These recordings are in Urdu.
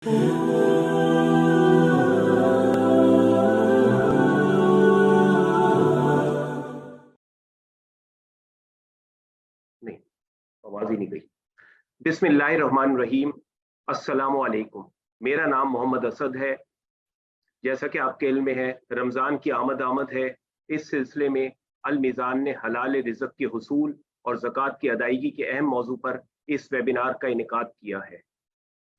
نہیں، آواز ہی نہیں گئی۔ بسم اللہ الرحمن الرحیم۔ السلام علیکم، میرا نام محمد اسد ہے۔ جیسا کہ آپ کے علم میں ہے، رمضان کی آمد ہے۔ اس سلسلے میں المیزان نے حلال رزق کے حصول اور زکوٰۃ کی ادائیگی کے اہم موضوع پر اس ویبینار کا انعقاد کیا ہے۔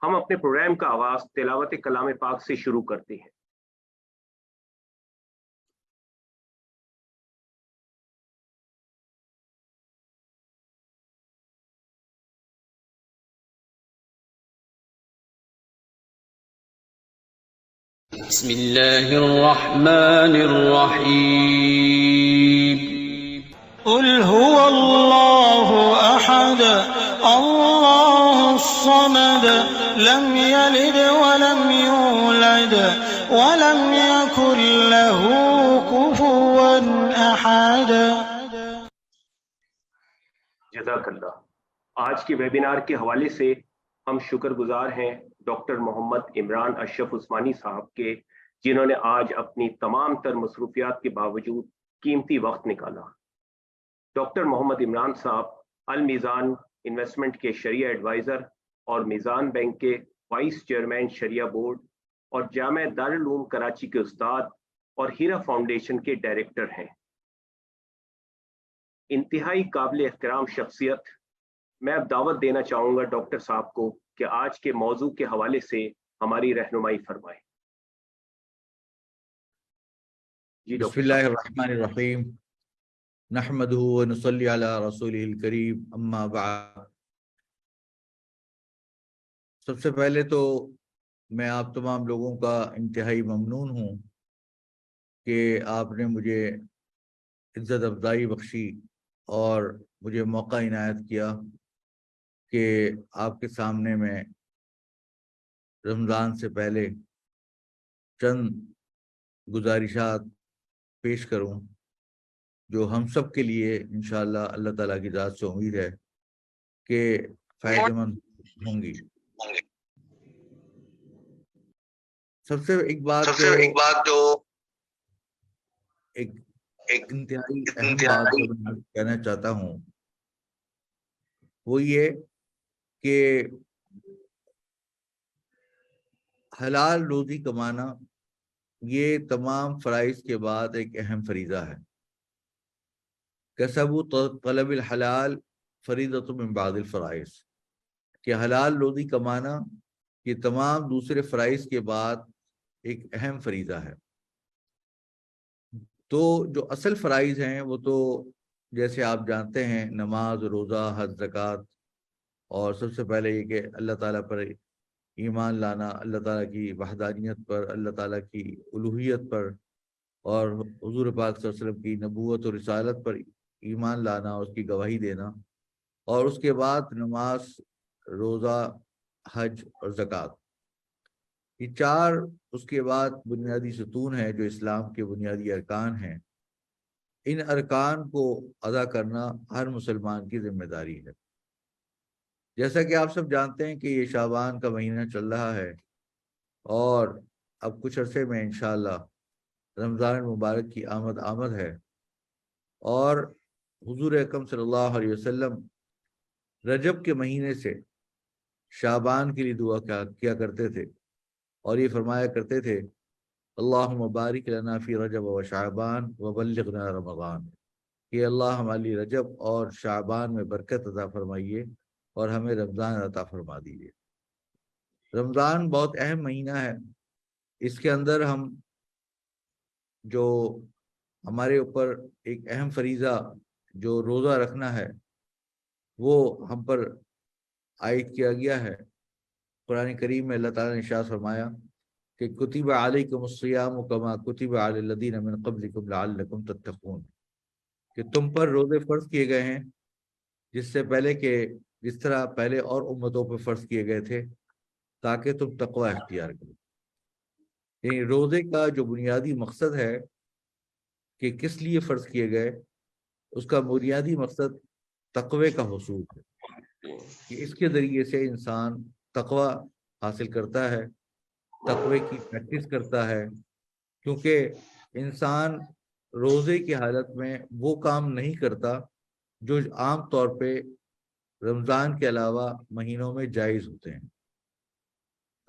ہم اپنے پروگرام کا آغاز تلاوت کلام پاک سے شروع کرتے ہیں۔ بسم اللہ الرحمن الرحیم قل هو اللہ احد اللہ الصمد لم یلد ولم یولد ولم یکن له کفوا احد۔ جزاک اللہ۔ آج کے ویبینار کے حوالے سے ہم شکر گزار ہیں ڈاکٹر محمد عمران اشرف عثمانی صاحب کے، جنہوں نے آج اپنی تمام تر مصروفیات کے باوجود قیمتی وقت نکالا۔ ڈاکٹر محمد عمران صاحب المیزان انویسٹمنٹ کے شرعیہ ایڈوائزر اور میزان بینک کے وائس چیئرمین شرعیہ بورڈ اور جامعہ دارالعلوم کراچی کے استاد اور ہیرا فاؤنڈیشن کے ڈائریکٹر ہیں۔ انتہائی قابل احترام شخصیت۔ میں اب دعوت دینا چاہوں گا ڈاکٹر صاحب کو کہ آج کے موضوع کے حوالے سے ہماری رہنمائی فرمائیں۔ جی بسم اللہ الرحمن الرحیم نحمدہ ونصلی علی رسولہ الکریم، اما بعد۔ سب سے پہلے تو میں آپ تمام لوگوں کا انتہائی ممنون ہوں کہ آپ نے مجھے عزت افزائی بخشی اور مجھے موقع عنایت کیا کہ آپ کے سامنے میں رمضان سے پہلے چند گزارشات پیش کروں جو ہم سب کے لیے انشاءاللہ اللہ تعالیٰ کی ذات سے امید ہے کہ فائدہ مند ہوں گی۔ سب سے ایک بات جو ایک انتہائی اہم بات جو میں کہنا چاہتا ہوں وہ یہ کہ حلال روزی کمانا یہ تمام فرائض کے بعد ایک اہم فریضہ ہے۔ کسب طلب الحلال فریضۃ من بعد الفرائض، کہ حلال روزی کمانا یہ تمام دوسرے فرائض کے بعد ایک اہم فریضہ ہے۔ تو جو اصل فرائض ہیں وہ تو جیسے آپ جانتے ہیں نماز، روزہ، حج، زکوٰۃ، اور سب سے پہلے یہ کہ اللہ تعالیٰ پر ایمان لانا، اللہ تعالیٰ کی وحدانیت پر، اللہ تعالیٰ کی الوہیت پر، اور حضور پاک صلی اللہ علیہ وسلم کی نبوت اور رسالت پر ایمان لانا، اس کی گواہی دینا، اور اس کے بعد نماز، روزہ، حج اور زکوٰۃ۔ یہ چار اس کے بعد بنیادی ستون ہیں جو اسلام کے بنیادی ارکان ہیں۔ ان ارکان کو ادا کرنا ہر مسلمان کی ذمہ داری ہے۔ جیسا کہ آپ سب جانتے ہیں کہ یہ شعبان کا مہینہ چل رہا ہے اور اب کچھ عرصے میں انشاءاللہ رمضان المبارک کی آمد ہے، اور حضور اکرم صلی اللہ علیہ وسلم رجب کے مہینے سے شعبان کے لیے دعا کیا کرتے تھے اور یہ فرمایا کرتے تھے اللہم بارک لنا فی رجب و شعبان وبلغنا رمضان، کہ اللہ ہمارے لیے رجب اور شعبان میں برکت عطا فرمائیے اور ہمیں رمضان عطا فرما دیجیے۔ رمضان بہت اہم مہینہ ہے۔ اس کے اندر ہم جو ہمارے اوپر ایک اہم فریضہ جو روزہ رکھنا ہے وہ ہم پر عائد کیا گیا ہے۔ قرآن کریم میں اللہ تعالیٰ نے ارشاد فرمایا کہ کتب علیکم الصیام کما کتب علی الذین من قبلکم لعلکم تتقون، کہ تم پر روزے فرض کیے گئے ہیں جس سے پہلے کہ جس طرح پہلے اور امتوں پر فرض کیے گئے تھے تاکہ تم تقوی اختیار کرو۔ یعنی روزے کا جو بنیادی مقصد ہے کہ کس لیے فرض کیے گئے، اس کا بنیادی مقصد تقوی کا حصول ہے، کہ اس کے ذریعے سے انسان تقوی حاصل کرتا ہے، تقوی کی پریکٹس کرتا ہے، کیونکہ انسان روزے کی حالت میں وہ کام نہیں کرتا جو عام طور پہ رمضان کے علاوہ مہینوں میں جائز ہوتے ہیں۔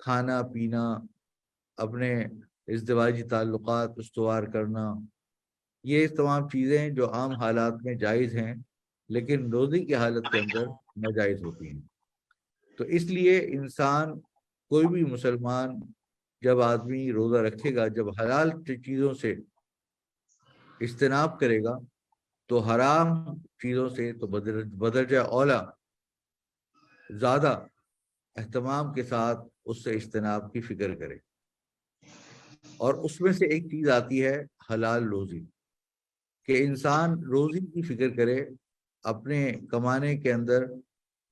کھانا پینا، اپنے ازدواجی تعلقات استوار کرنا، یہ تمام چیزیں جو عام حالات میں جائز ہیں لیکن روزے کی حالت کے اندر ناجائز ہوتی ہیں۔ تو اس لیے انسان، کوئی بھی مسلمان، جب آدمی روزہ رکھے گا، جب حلال چیزوں سے اجتناب کرے گا تو حرام چیزوں سے تو بدرجہ اولا زیادہ اہتمام کے ساتھ اس سے اجتناب کی فکر کرے۔ اور اس میں سے ایک چیز آتی ہے حلال روزی، کہ انسان روزی کی فکر کرے اپنے کمانے کے اندر،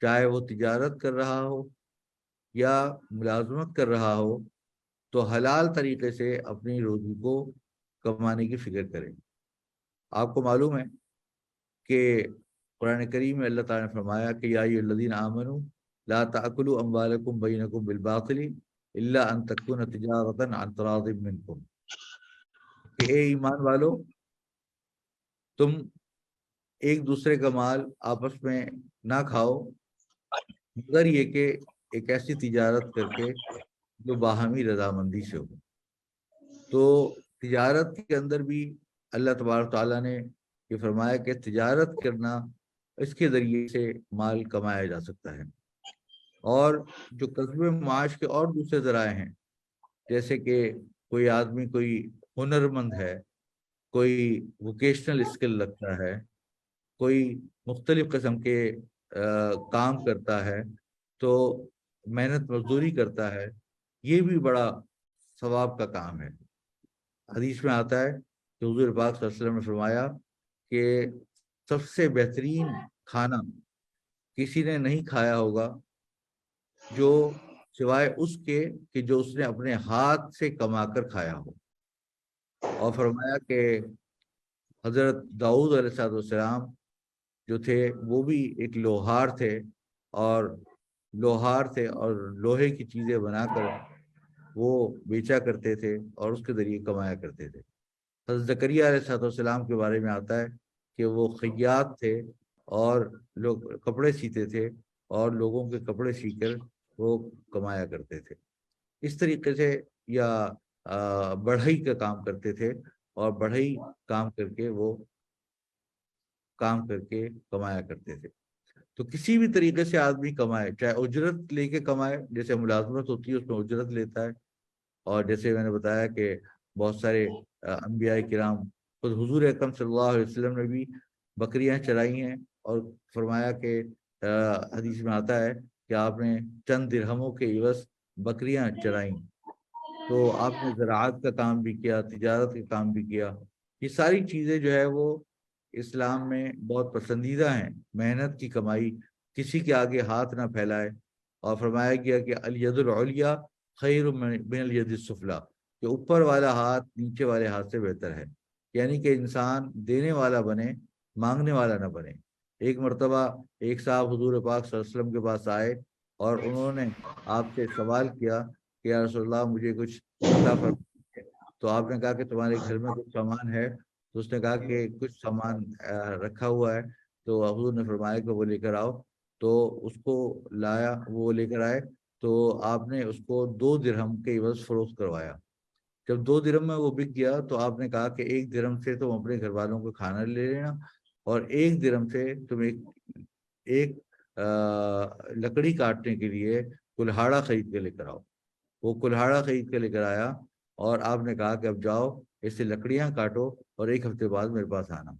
چاہے وہ تجارت کر رہا ہو یا ملازمت کر رہا ہو، تو حلال طریقے سے اپنی روزی کو کمانے کی فکر کرے۔ آپ کو معلوم ہے کہ قرآن کریم میں اللہ تعالیٰ نے فرمایا کہ یا ایھا الذین آمنوا لا تأکلوا اموالکم بینکم بالباطل الا ان تکون تجارۃ عن تراض منکم، کہ اے ایمان والو، تم ایک دوسرے کا مال آپس میں نہ کھاؤ مگر یہ کہ ایک ایسی تجارت کر کے جو باہمی رضامندی سے ہو۔ تو تجارت کے اندر بھی اللہ تبارک تعالیٰ نے یہ فرمایا کہ تجارت کرنا، اس کے ذریعے سے مال کمایا جا سکتا ہے۔ اور جو کسب معاش کے اور دوسرے ذرائع ہیں، جیسے کہ کوئی آدمی کوئی ہنرمند ہے، کوئی ووکیشنل اسکل رکھتا ہے، کوئی مختلف قسم کے کام کرتا ہے، تو محنت مزدوری کرتا ہے، یہ بھی بڑا ثواب کا کام ہے۔ حدیث میں آتا ہے کہ حضور پاک صلی اللہ علیہ وسلم نے فرمایا کہ سب سے بہترین کھانا کسی نے نہیں کھایا ہوگا جو سوائے اس کے کہ جو اس نے اپنے ہاتھ سے کما کر کھایا ہو۔ اور فرمایا کہ حضرت داؤد علیہ السلام جو تھے وہ بھی ایک لوہار تھے، اور لوہے کی چیزیں بنا کر وہ بیچا کرتے تھے اور اس کے ذریعے کمایا کرتے تھے۔ حضرت زکریا علیہ السلام کے بارے میں آتا ہے کہ وہ خیاط تھے اور لوگ کپڑے سیتے تھے، اور لوگوں کے کپڑے سی کر وہ کمایا کرتے تھے۔ اس طریقے سے یا بڑھئی کا کام کرتے تھے، اور بڑھئی کام کر کے وہ کمایا کرتے تھے۔ تو کسی بھی طریقے سے آدمی کمائے، چاہے اجرت لے کے کمائے، جیسے ملازمت ہوتی ہے اس میں اجرت لیتا ہے، اور جیسے میں نے بتایا کہ بہت سارے انبیاء کرام، خود حضور اکرم صلی اللہ علیہ وسلم نے بھی بکریاں چرائی ہیں، اور فرمایا کہ حدیث میں آتا ہے کہ آپ نے چند درہموں کے عوض بکریاں چرائیں۔ تو آپ نے زراعت کا کام بھی کیا، تجارت کا کام بھی کیا۔ یہ ساری چیزیں جو ہے وہ اسلام میں بہت پسندیدہ ہیں۔ محنت کی کمائی، کسی کے آگے ہاتھ نہ پھیلائے، اور فرمایا گیا کہ الید العلیٰ خیر من الید السفلیٰ، کہ اوپر والا ہاتھ نیچے والے ہاتھ سے بہتر ہے، یعنی کہ انسان دینے والا بنے، مانگنے والا نہ بنے۔ ایک مرتبہ ایک صاحب حضور پاک صلی اللہ علیہ وسلم کے پاس آئے اور انہوں نے آپ سے سوال کیا کہ یا رسول اللہ مجھے کچھ عطا فرمائیے۔ تو آپ نے کہا کہ تمہارے گھر میں کچھ سامان ہے؟ تو اس نے کہا کہ کچھ سامان رکھا ہوا ہے۔ تو حضور نے فرمایا کہ وہ لے کر آؤ۔ تو اس کو لایا، وہ لے کر آئے، تو آپ نے اس کو 2 درہم کے عوض فروخت کروایا۔ جب 2 درہم میں وہ بک گیا تو آپ نے کہا کہ 1 درہم سے تم اپنے گھر والوں کو کھانا لے لینا، اور 1 درہم سے تم ایک لکڑی کاٹنے کے لیے کلہاڑا خرید کے لے کر آؤ۔ وہ کلہاڑا خرید کے لے کر آیا، اور آپ نے کہا کہ اب جاؤ اس سے لکڑیاں کاٹو اور 1 ہفتے بعد میرے پاس آنا۔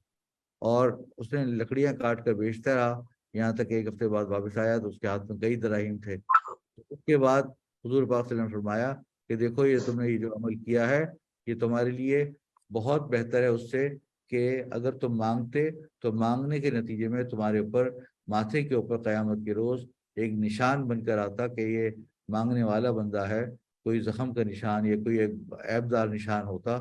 اور اس نے لکڑیاں کاٹ کر بیچتا رہا، یہاں تک 1 ہفتے بعد واپس آیا تو اس کے ہاتھ میں کئی دراہیم تھے۔ اس کے بعد حضور پاک صلی اللہ علیہ وسلم نے فرمایا کہ دیکھو یہ تم نے یہ جو عمل کیا ہے یہ تمہارے لیے بہت بہتر ہے اس سے کہ اگر تم مانگتے تو مانگنے کے نتیجے میں تمہارے اوپر، ماتھے کے اوپر قیامت کے روز ایک نشان بن کر آتا کہ یہ مانگنے والا بندہ ہے، کوئی زخم کا نشان یا کوئی ایک عیب دار نشان ہوتا۔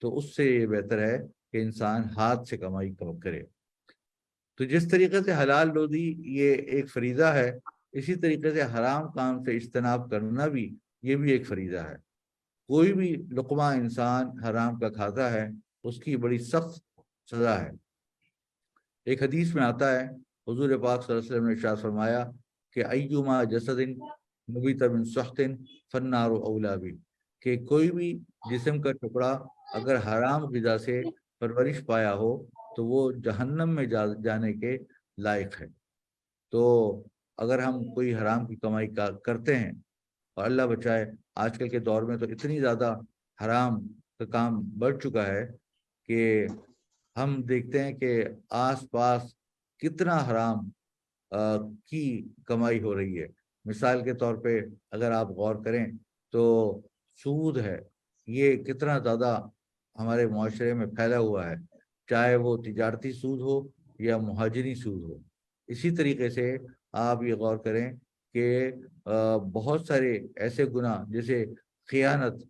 تو اس سے یہ بہتر ہے کہ انسان ہاتھ سے کمائی کرے۔ تو جس طریقے سے حلال روزی یہ ایک فریضہ ہے، اسی طریقے سے حرام کام سے اجتناب کرنا بھی یہ بھی ایک فریضہ ہے۔ کوئی بھی لقمہ انسان حرام کا کھاتا ہے اس کی بڑی سخت سزا ہے۔ ایک حدیث میں آتا ہے حضور پاک صلی اللہ علیہ وسلم نے ارشاد فرمایا کہ ایما جسد نبت من سحت فالنار اولی بہ، کہ کوئی بھی جسم کا ٹکڑا اگر حرام غذا سے پرورش پایا ہو تو وہ جہنم میں جانے کے لائق ہے۔ تو اگر ہم کوئی حرام کی کمائی کرتے ہیں، اور اللہ بچائے آج کل کے دور میں تو اتنی زیادہ حرام کا کام بڑھ چکا ہے کہ ہم دیکھتے ہیں کہ آس پاس کتنا حرام کی کمائی ہو رہی ہے۔ مثال کے طور پہ اگر آپ غور کریں تو سود ہے، یہ کتنا زیادہ ہمارے معاشرے میں پھیلا ہوا ہے، چاہے وہ تجارتی سود ہو یا مہاجری سود ہو۔ اسی طریقے سے آپ یہ غور کریں کہ بہت سارے ایسے گناہ جیسے خیانت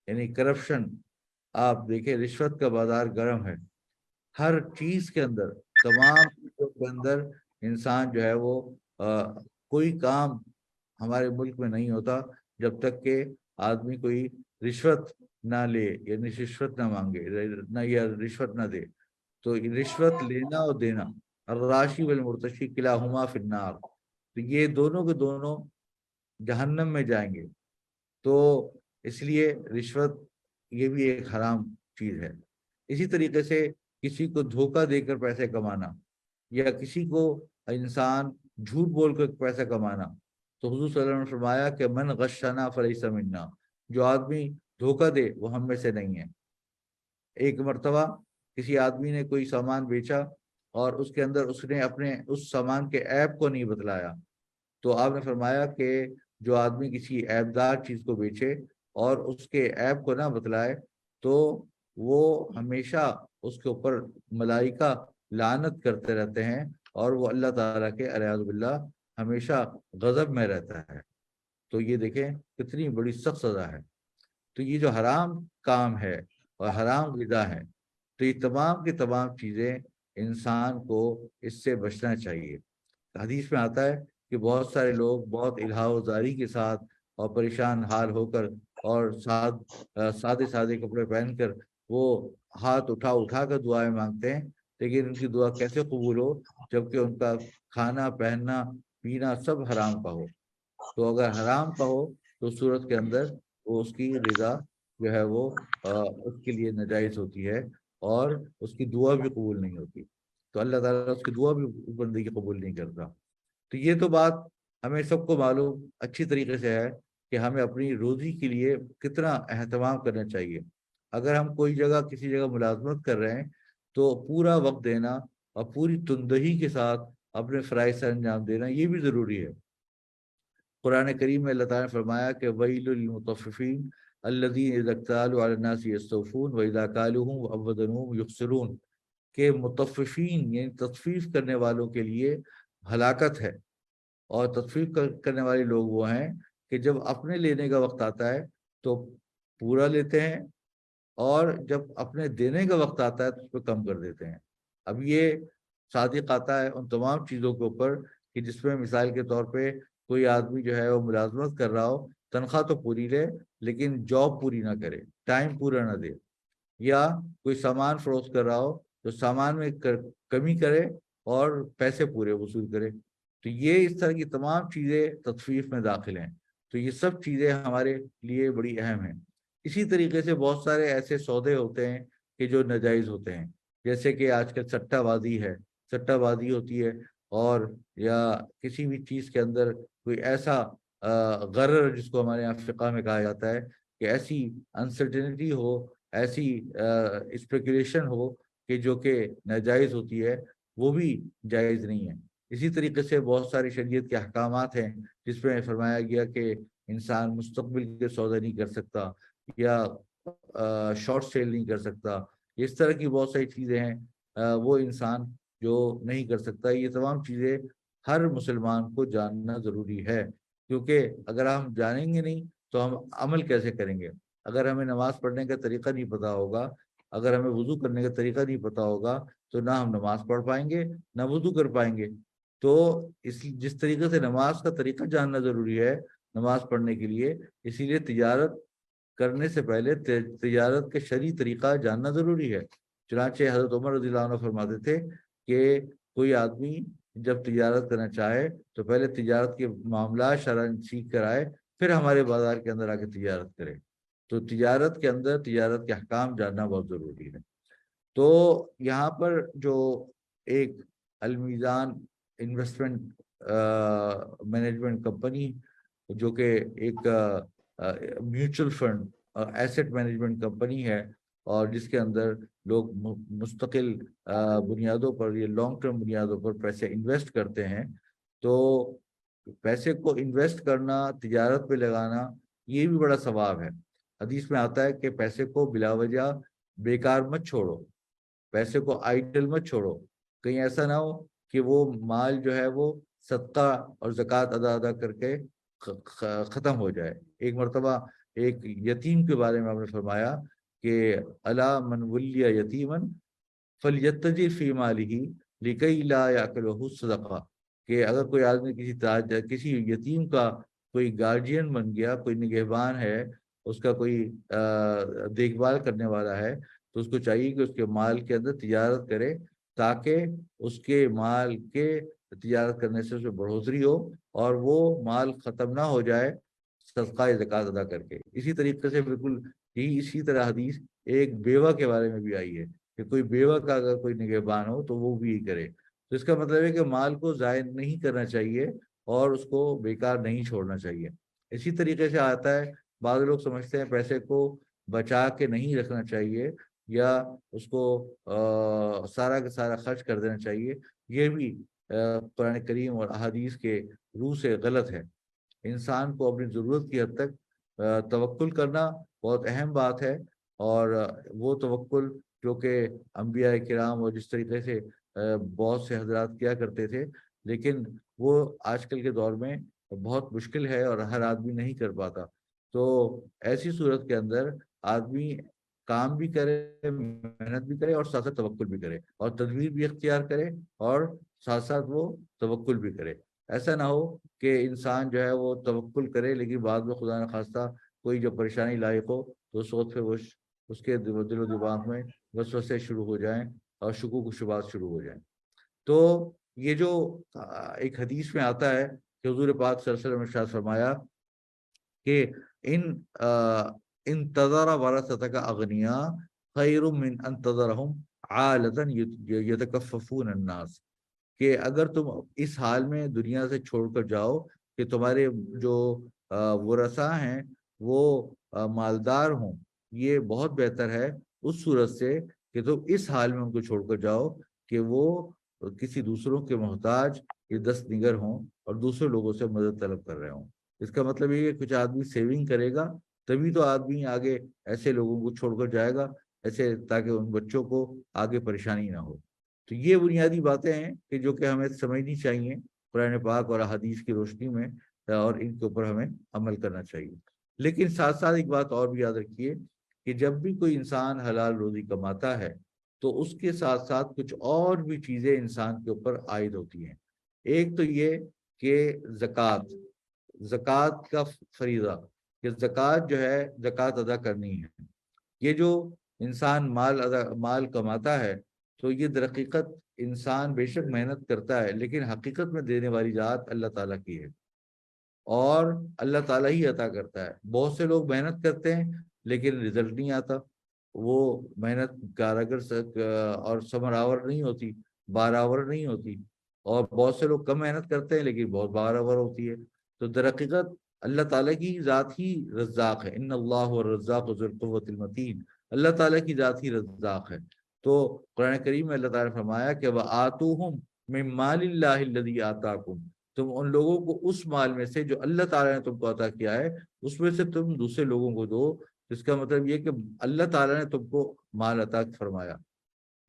یعنی کرپشن، آپ دیکھیں رشوت کا بازار گرم ہے، ہر چیز کے اندر، تمام چیزوں کے اندر انسان جو ہے وہ کوئی کام ہمارے ملک میں نہیں ہوتا جب تک کہ آدمی کوئی رشوت نہ لے، یعنی رشوت نہ مانگے نہ یا رشوت نہ دے۔ تو رشوت لینا اور دینا، الراشی والمرتشی کلاہما فی النار، تو یہ دونوں کے دونوں جہنم میں جائیں گے۔ تو اس لیے رشوت یہ بھی ایک حرام چیز ہے۔ اسی طریقے سے کسی کو دھوکہ دے کر پیسے کمانا، یا کسی کو انسان جھوٹ بول کر پیسہ کمانا، تو حضور صلی اللہ علیہ وسلم نے فرمایا کہ من غشنا فلیس منا، جو آدمی دھوکہ دے وہ ہم میں سے نہیں ہے۔ ایک مرتبہ کسی آدمی نے کوئی سامان بیچا اور اس کے اندر اس نے اپنے اس سامان کے عیب کو نہیں بتلایا، تو آپ نے فرمایا کہ جو آدمی کسی عیبدار چیز کو بیچے اور اس کے عیب کو نہ بتلائے تو وہ ہمیشہ اس کے اوپر ملائکہ لعنت کرتے رہتے ہیں، اور وہ اللہ تعالیٰ کے اعوذ باللہ ہمیشہ غضب میں رہتا ہے۔ تو یہ دیکھیں کتنی بڑی سخت سزا ہے۔ تو یہ جو حرام کام ہے اور حرام غذا ہے، تو یہ تمام کی تمام چیزیں انسان کو اس سے بچنا چاہیے۔ حدیث میں آتا ہے کہ بہت سارے لوگ بہت الہا و زاری کے ساتھ اور پریشان حال ہو کر اور سادے سادے کپڑے پہن کر وہ ہاتھ اٹھا کر دعائیں مانگتے ہیں، لیکن ان کی دعا کیسے قبول ہو جبکہ ان کا کھانا پہننا پینا سب حرام کا ہو۔ تو اگر حرام کا ہو تو صورت کے اندر وہ اس کی رضا جو ہے وہ اس کے لیے ناجائز ہوتی ہے، اور اس کی دعا بھی قبول نہیں ہوتی۔ تو اللہ تعالیٰ اس کی دعا بھی بندے کی قبول نہیں کرتا۔ تو یہ تو بات ہمیں سب کو معلوم اچھی طریقے سے ہے کہ ہمیں اپنی روزی کے لیے کتنا اہتمام کرنا چاہیے۔ اگر ہم کوئی جگہ کسی جگہ ملازمت کر رہے ہیں تو پورا وقت دینا اور پوری تندہی کے ساتھ اپنے فرائض سر انجام دینا یہ بھی ضروری ہے۔ قرآن کریم میں اللہ تعالیٰ نے فرمایا کہ ویل للمطففین الذین اذا اکتالوا علی الناس یستوفون واذا کالوہم وزنوہم یخسرون، کہ مطففین یعنی تطفیف کرنے والوں کے لیے ہلاکت ہے۔ اور تطفیف کرنے والے لوگ وہ ہیں کہ جب اپنے لینے کا وقت آتا ہے تو پورا لیتے ہیں، اور جب اپنے دینے کا وقت آتا ہے تو اس پہ کم کر دیتے ہیں۔ اب یہ صادق آتا ہے ان تمام چیزوں کے اوپر کہ جس میں مثال کے طور پہ کوئی آدمی جو ہے وہ ملازمت کر رہا ہو، تنخواہ تو پوری لے لیکن جاب پوری نہ کرے، ٹائم پورا نہ دے، یا کوئی سامان فروخت کر رہا ہو تو سامان میں کمی کرے اور پیسے پورے وصول کرے۔ تو یہ اس طرح کی تمام چیزیں تطفیف میں داخل ہیں۔ تو یہ سب چیزیں ہمارے لیے بڑی اہم ہیں۔ اسی طریقے سے بہت سارے ایسے سودے ہوتے ہیں کہ جو ناجائز ہوتے ہیں، جیسے کہ آج کل سٹہ بازی ہے، سٹہ بازی ہوتی ہے، اور یا کسی بھی چیز کے اندر کوئی ایسا غرر جس کو ہمارے یہاں فقہ میں کہا جاتا ہے کہ ایسی انسرٹینٹی ہو، ایسی اسپیکولیشن ہو کہ جو کہ ناجائز ہوتی ہے، وہ بھی جائز نہیں ہے۔ اسی طریقے سے بہت سارے شریعت کے احکامات ہیں جس میں فرمایا گیا کہ انسان مستقبل کے سودا نہیں کر سکتا، یا شارٹ سیل نہیں کر سکتا، اس طرح کی بہت ساری چیزیں ہیں وہ انسان جو نہیں کر سکتا۔ یہ تمام چیزیں ہر مسلمان کو جاننا ضروری ہے، کیونکہ اگر ہم جانیں گے نہیں تو ہم عمل کیسے کریں گے؟ اگر ہمیں نماز پڑھنے کا طریقہ نہیں پتہ ہوگا، اگر ہمیں وضو کرنے کا طریقہ نہیں پتہ ہوگا تو نہ ہم نماز پڑھ پائیں گے نہ وضو کر پائیں گے۔ تو جس طریقے سے نماز کا طریقہ جاننا ضروری ہے نماز پڑھنے کے لیے، اسی لیے تجارت کرنے سے پہلے تجارت کے شرعی طریقہ جاننا ضروری ہے۔ چنانچہ حضرت عمر رضی اللہ عنہ فرماتے تھے کہ کوئی آدمی جب تجارت کرنا چاہے تو پہلے تجارت کے معاملات شرعاً سیکھ کر آئے، پھر ہمارے بازار کے اندر آ کے تجارت کرے۔ تو تجارت کے اندر تجارت کے احکام جاننا بہت ضروری ہے۔ تو یہاں پر جو ایک المیزان انویسٹمنٹ مینجمنٹ کمپنی، جو کہ ایک میوچل فنڈ اور ایسٹ مینجمنٹ کمپنی ہے، اور جس کے اندر لوگ مستقل بنیادوں پر، یہ لانگ ٹرم بنیادوں پر پیسے انویسٹ کرتے ہیں، تو پیسے کو انویسٹ کرنا، تجارت پہ لگانا، یہ بھی بڑا ثواب ہے۔ حدیث میں آتا ہے کہ پیسے کو بلا وجہ بیکار مت چھوڑو، پیسے کو آئیڈل مت چھوڑو، کہیں ایسا نہ ہو کہ وہ مال جو ہے وہ صدقہ اور زکوٰۃ ادا کر کے ختم ہو جائے۔ ایک مرتبہ ایک یتیم کے بارے میں آپ نے فرمایا کہ الا من ولی یتیمن فلیتجر فی مالہ لکی لا یاکلہ الصدقہ، کہ اگر کوئی آدمی کسی یتیم کا کوئی گارجین بن گیا، کوئی نگہبان ہے، اس کا کوئی دیکھ بھال کرنے والا ہے، تو اس کو چاہیے کہ اس کے مال کے اندر تجارت کرے، تاکہ اس کے مال کے تجارت کرنے سے اس میں بڑھوتری ہو اور وہ مال ختم نہ ہو جائے صدقہ زکوٰۃ ادا کر کے۔ اسی طریقے سے بالکل اسی طرح حدیث ایک بیوہ کے بارے میں بھی آئی ہے کہ کوئی بیوہ کا اگر کوئی نگہبان ہو تو وہ بھی کرے۔ تو اس کا مطلب ہے کہ مال کو ضائع نہیں کرنا چاہیے اور اس کو بیکار نہیں چھوڑنا چاہیے۔ اسی طریقے سے آتا ہے، بعض لوگ سمجھتے ہیں پیسے کو بچا کے نہیں رکھنا چاہیے یا اس کو سارا کا سارا خرچ کر دینا چاہیے، یہ بھی قرآن کریم اور احادیث کے روح سے غلط ہے۔ انسان کو اپنی ضرورت کی حد تک توکل کرنا بہت اہم بات ہے، اور وہ توکل جو کہ انبیاء کرام اور جس طریقے سے بہت سے حضرات کیا کرتے تھے، لیکن وہ آج کل کے دور میں بہت مشکل ہے اور ہر آدمی نہیں کر پاتا۔ تو ایسی صورت کے اندر آدمی کام بھی کرے، محنت بھی کرے، اور ساتھ ساتھ توکل بھی کرے، اور تدبیر بھی اختیار کرے، اور ساتھ ساتھ وہ توکل بھی کرے۔ ایسا نہ ہو کہ انسان جو ہے وہ توکل کرے لیکن بعد میں خدا نخواستہ کوئی جو پریشانی لاحق ہو تو اس وقت پھر وہ اس کے دل و دماغ میں وسوسے شروع ہو جائیں اور شکوک و شبہات شروع ہو جائیں۔ تو یہ جو ایک حدیث میں آتا ہے کہ حضور پاک صلی اللہ علیہ وسلم نے ارشاد فرمایا کہ ان تذر ورثتک اغنیاء خیر من ان تذرہم عالۃ یتکففون الناس، کہ اگر تم اس حال میں دنیا سے چھوڑ کر جاؤ کہ تمہارے جو ورثاء ہیں وہ مالدار ہوں، یہ بہت بہتر ہے اس صورت سے کہ تم اس حال میں ان کو چھوڑ کر جاؤ کہ وہ کسی دوسروں کے محتاج یا دست نگر ہوں اور دوسرے لوگوں سے مدد طلب کر رہے ہوں۔ اس کا مطلب یہ کہ کچھ آدمی سیونگ کرے گا تبھی تو آدمی آگے ایسے لوگوں کو چھوڑ کر جائے گا، ایسے تاکہ ان بچوں کو آگے پریشانی نہ ہو۔ تو یہ بنیادی باتیں ہیں کہ جو کہ ہمیں سمجھنی چاہیے قرآن پاک اور احادیث کی روشنی میں، اور ان کے اوپر ہمیں عمل کرنا چاہیے۔ لیکن ساتھ ساتھ ایک بات اور بھی یاد رکھیے کہ جب بھی کوئی انسان حلال روزی کماتا ہے تو اس کے ساتھ ساتھ کچھ اور بھی چیزیں انسان کے اوپر عائد ہوتی ہیں۔ ایک تو یہ کہ زکوٰۃ کا فریضہ، کہ زکوٰۃ جو ہے زکوٰۃ ادا کرنی ہے۔ یہ جو انسان مال کماتا ہے تو یہ در حقیقت انسان بے شک محنت کرتا ہے، لیکن حقیقت میں دینے والی ذات اللہ تعالیٰ کی ہے، اور اللہ تعالیٰ ہی عطا کرتا ہے۔ بہت سے لوگ محنت کرتے ہیں لیکن رزلٹ نہیں آتا، وہ محنت کارگر اور ثمر آور نہیں ہوتی، بار آور نہیں ہوتی، اور بہت سے لوگ کم محنت کرتے ہیں لیکن بہت بار آور ہوتی ہے۔ تو در حقیقت اللہ تعالیٰ کی ذات ہی رزاق ہے، ان اللہ الرزاق ذو القوۃ المتین، اللہ تعالیٰ کی ذات ہی رزاق ہے۔ تو قرآن کریم میں اللہ تعالیٰ نے فرمایا کہ وَآتُوهُمْ مِن مَالِ اللَّهِ الَّذِي آتَاكُمْ، تم ان لوگوں کو اس مال میں سے جو اللہ تعالیٰ نے تم کو عطا کیا ہے اس میں سے تم دوسرے لوگوں کو دو۔ اس کا مطلب یہ کہ اللہ تعالیٰ نے تم کو مال عطا فرمایا۔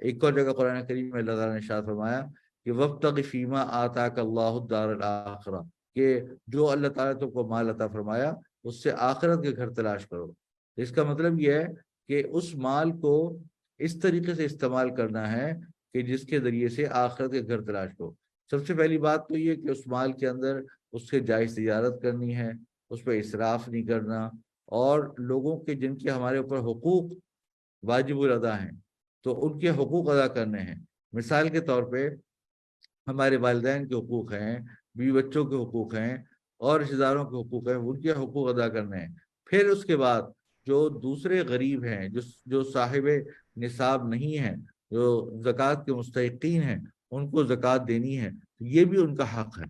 ایک اور جگہ قرآن کریم میں اللہ تعالیٰ نے ارشاد فرمایا کہ وَابْتَغِ فِيمَا آتَاكَ اللَّهُ الدَّارَ الْآخِرَةَ، کہ جو اللہ تعالیٰ نے تم کو مال عطا فرمایا اس سے آخرت کے گھر تلاش کرو۔ اس کا مطلب یہ ہے کہ اس مال کو اس طریقے سے استعمال کرنا ہے کہ جس کے ذریعے سے آخرت کے گھر تلاش کرو۔ سب سے پہلی بات تو یہ کہ اس مال کے اندر اس سے جائز تجارت کرنی ہے، اس پہ اسراف نہیں کرنا، اور لوگوں کے جن کے ہمارے اوپر حقوق واجب الادا ہیں تو ان کے حقوق ادا کرنے ہیں۔ مثال کے طور پہ ہمارے والدین کے حقوق ہیں، بیوی بچوں کے حقوق ہیں، اور رشتہ داروں کے حقوق ہیں، ان کے حقوق ادا کرنے ہیں۔ پھر اس کے بعد جو دوسرے غریب ہیں، جو صاحب نصاب نہیں ہیں، جو زکوٰۃ کے مستحقین ہیں، ان کو زکوٰۃ دینی ہے، یہ بھی ان کا حق ہے۔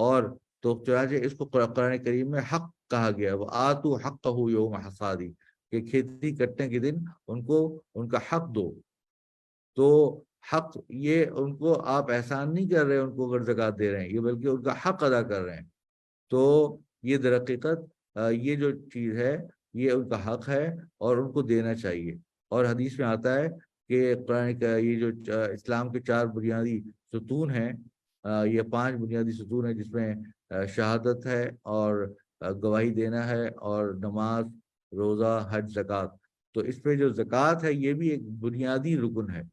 اور تو چنانچہ اس کو قرآن کریم میں حق کہا گیا، وہ آتو حقہ یوم حصادی، کہ کھیتی کٹنے کے دن ان کو ان کا حق دو۔ تو حق یہ ان کو آپ احسان نہیں کر رہے ان کو اگر زکوٰۃ دے رہے ہیں، یہ بلکہ ان کا حق ادا کر رہے ہیں۔ تو یہ در حقیقت یہ جو چیز ہے یہ ان کا حق ہے اور ان کو دینا چاہیے۔ اور حدیث میں آتا ہے کہ قرآن کا یہ جو اسلام کے 4 بنیادی ستون ہیں، یہ 5 بنیادی ستون ہیں، جس میں شہادت ہے اور گواہی دینا ہے اور نماز، روزہ، حج، زکوٰۃ۔ تو اس پہ جو زکوٰۃ ہے یہ بھی ایک بنیادی رکن ہے۔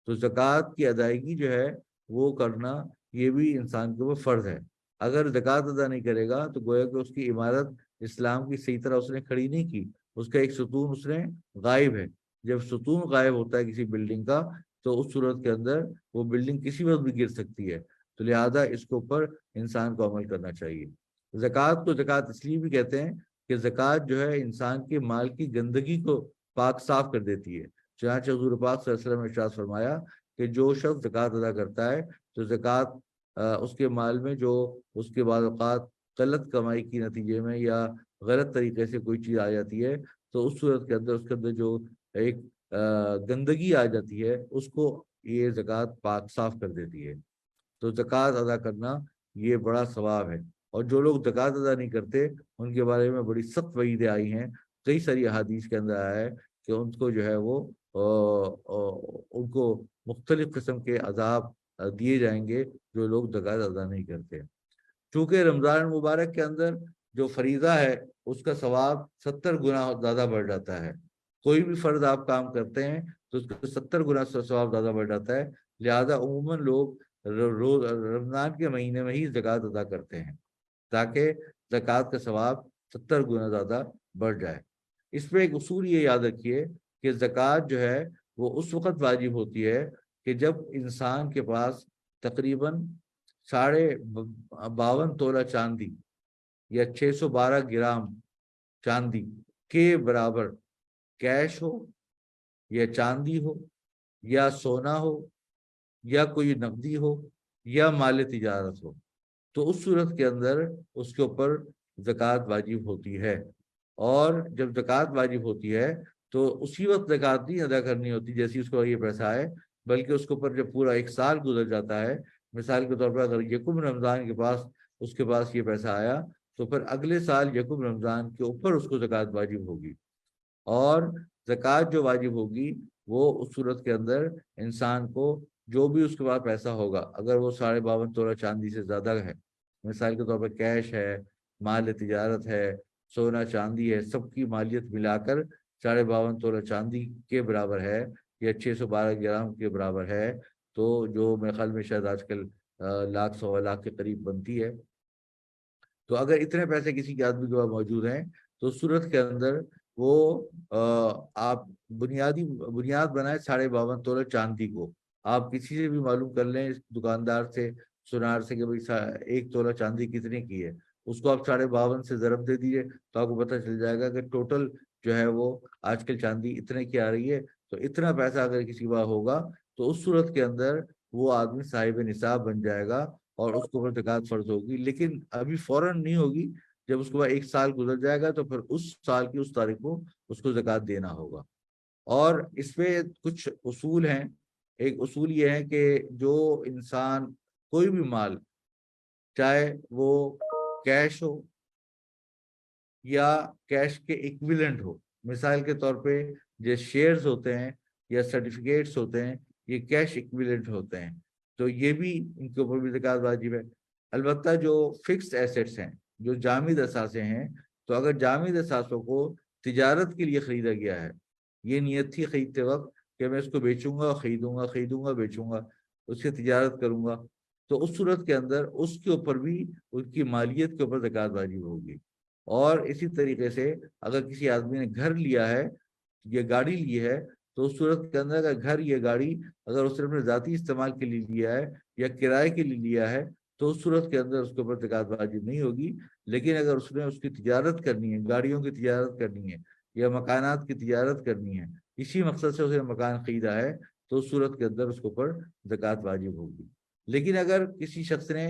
تو زکوٰۃ کی ادائیگی جو ہے وہ کرنا یہ بھی انسان کے اوپر فرض ہے۔ اگر زکوٰۃ ادا نہیں کرے گا تو گویا کہ اس کی عمارت اسلام کی صحیح طرح اس نے کھڑی نہیں کی، اس کا ایک ستون اس نے غائب ہے۔ جب ستون غائب ہوتا ہے کسی بلڈنگ کا تو اس صورت کے اندر وہ بلڈنگ کسی وقت بھی گر سکتی ہے۔ تو لہذا اس کے اوپر انسان کو عمل کرنا چاہیے۔ زکوٰۃ کو زکوٰۃ اس لیے بھی کہتے ہیں کہ زکوٰۃ جو ہے انسان کے مال کی گندگی کو پاک صاف کر دیتی ہے۔ چنانچہ حضور پاک صلی اللہ علیہ وسلم نے ارشاد فرمایا کہ جو شخص زکوٰۃ ادا کرتا ہے تو زکوٰۃ اس کے مال میں جو اس کے بعض اوقات غلط کمائی کی نتیجے میں یا غلط طریقے سے کوئی چیز آ جاتی ہے تو اس صورت کے اندر اس کے اندر جو ایک گندگی آ جاتی ہے اس کو یہ زکوٰۃ پاک صاف کر دیتی ہے۔ تو زکوٰۃ ادا کرنا یہ بڑا ثواب ہے، اور جو لوگ زکوٰۃ ادا نہیں کرتے ان کے بارے میں بڑی سخت وعیدیں آئی ہیں۔ کئی ساری احادیث کے اندر آیا ہے کہ ان کو جو ہے وہ ان کو مختلف قسم کے عذاب دیے جائیں گے جو لوگ زکوٰۃ ادا نہیں کرتے۔ چونکہ رمضان مبارک کے اندر جو فریضہ ہے اس کا ثواب 70 گنا زیادہ بڑھ جاتا ہے۔ کوئی بھی فرض آپ کام کرتے ہیں تو اس کا 70 گنا ثواب زیادہ بڑھ جاتا ہے۔ لہذا عموماً لوگ رمضان کے مہینے میں ہی زکوٰۃ ادا کرتے ہیں تاکہ زکوٰۃ کا ثواب 70 گنا زیادہ بڑھ جائے۔ اس میں ایک اصول یہ یاد رکھیے کہ زکوٰۃ جو ہے وہ اس وقت واجب ہوتی ہے کہ جب انسان کے پاس تقریباً 52.5 تولہ چاندی یا 612 گرام چاندی کے برابر کیش ہو یا چاندی ہو یا سونا ہو یا کوئی نقدی ہو یا مال تجارت ہو، تو اس صورت کے اندر اس کے اوپر زکوٰۃ واجب ہوتی ہے۔ اور جب زکوٰۃ واجب ہوتی ہے تو اسی وقت زکوٰۃ نہیں ادا کرنی ہوتی جیسی اس کو یہ پیسہ آئے، بلکہ اس کے اوپر جب پورا 1 سال گزر جاتا ہے، مثال کے طور پر اگر یکم رمضان کے پاس اس کے پاس یہ پیسہ آیا تو پھر اگلے سال یکم رمضان کے اوپر اس کو زکوٰۃ واجب ہوگی۔ اور زکوٰۃ جو واجب ہوگی وہ اس صورت کے اندر انسان کو جو بھی اس کے پاس پیسہ ہوگا، اگر وہ 52.5 تولہ چاندی سے زیادہ ہے، مثال کے طور پر کیش ہے، مال تجارت ہے، سونا چاندی ہے، سب کی مالیت ملا کر 52.5 تولہ چاندی کے برابر ہے یا 612 گرام کے برابر ہے، تو جو میرے خیال میں شاید آج کل 100,000 سوا لاکھ کے قریب بنتی ہے۔ تو اگر اتنے پیسے کسی کے آدمی کے پاس موجود ہیں تو صورت کے اندر وہ آپ بنیاد بنائے 52.5 تولہ چاندی کو۔ آپ کسی سے بھی معلوم کر لیں، دکاندار سے، سنار سے، کہ بھائی 1 تولہ چاندی کتنے کی ہے، اس کو آپ 52.5 سے ضرب دے دیجئے تو آپ کو پتہ چل جائے گا کہ ٹوٹل جو ہے وہ آج کل چاندی اتنے کی آ رہی ہے۔ تو اتنا پیسہ اگر کسی کے پاس ہوگا تو اس صورت کے اندر وہ آدمی صاحب نصاب بن جائے گا اور اس کو زکوٰۃ فرض ہوگی، لیکن ابھی فوراً نہیں ہوگی۔ جب اس کے بعد 1 سال گزر جائے گا تو پھر اس سال کی اس تاریخ کو اس کو زکوٰۃ دینا ہوگا۔ اور اس پہ کچھ اصول ہیں۔ ایک اصول یہ ہے کہ جو انسان کوئی بھی مال، چاہے وہ کیش ہو یا کیش کے ایکویلنٹ ہو، مثال کے طور پہ جو شیئرز ہوتے ہیں یا سرٹیفکیٹس ہوتے ہیں، یہ کیش ایکویلنٹ ہوتے ہیں، تو یہ بھی ان کے اوپر بھی زکوٰۃ واجب ہے۔ البتہ جو فکسڈ ایسیٹس ہیں، جو جامد اثاثے ہیں، تو اگر جامد اثاثوں کو تجارت کے لیے خریدا گیا ہے، یہ نیت تھی خریدتے وقت کہ میں اس کو بیچوں گا، خریدوں گا بیچوں گا، اس کی تجارت کروں گا، تو اس صورت کے اندر اس کے اوپر بھی اس کی مالیت کے اوپر زکوٰۃ واجب ہوگی۔ اور اسی طریقے سے اگر کسی آدمی نے گھر لیا ہے یا گاڑی لی ہے تو اس صورت کے اندر اگر گھر یا گاڑی اگر اس نے اپنے ذاتی استعمال کے لیے لیا ہے یا کرائے کے لیے لیا ہے تو اس صورت کے اندر اس کے اوپر زکوٰۃ واجب نہیں ہوگی۔ لیکن اگر اس نے اس کی تجارت کرنی ہے، گاڑیوں کی تجارت کرنی ہے یا مکانات کی تجارت کرنی ہے، اسی مقصد سے اس نے مکان خریدا ہے تو اس صورت کے اندر اس کے اوپر زکوٰۃ واجب ہوگی۔ لیکن اگر کسی شخص نے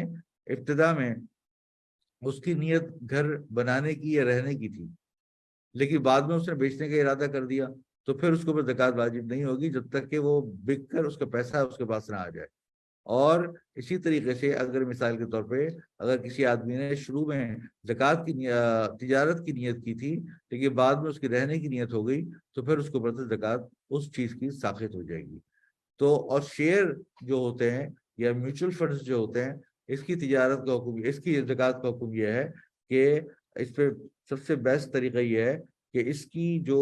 ابتدا میں اس کی نیت گھر بنانے کی یا رہنے کی تھی لیکن بعد میں اس نے بیچنے کا ارادہ کر دیا تو پھر اس کے اوپر زکوٰۃ واجب نہیں ہوگی جب تک کہ وہ بک کر اس کا پیسہ اس کے پاس نہ آ جائے۔ اور اسی طریقے سے اگر مثال کے طور پہ اگر کسی آدمی نے شروع میں زکوٰۃ کی تجارت کی نیت کی تھی لیکن بعد میں اس کی رہنے کی نیت ہو گئی تو پھر اس کے اوپر سے زکوٰۃ اس چیز کی ساخت ہو جائے گی۔ تو اور شیئر جو ہوتے ہیں یا میوچل فنڈز جو ہوتے ہیں اس کی تجارت کا حکم، اس کی زکوٰۃ کا حکم یہ ہے کہ اس پہ سب سے بیسٹ طریقہ یہ ہے کہ اس کی جو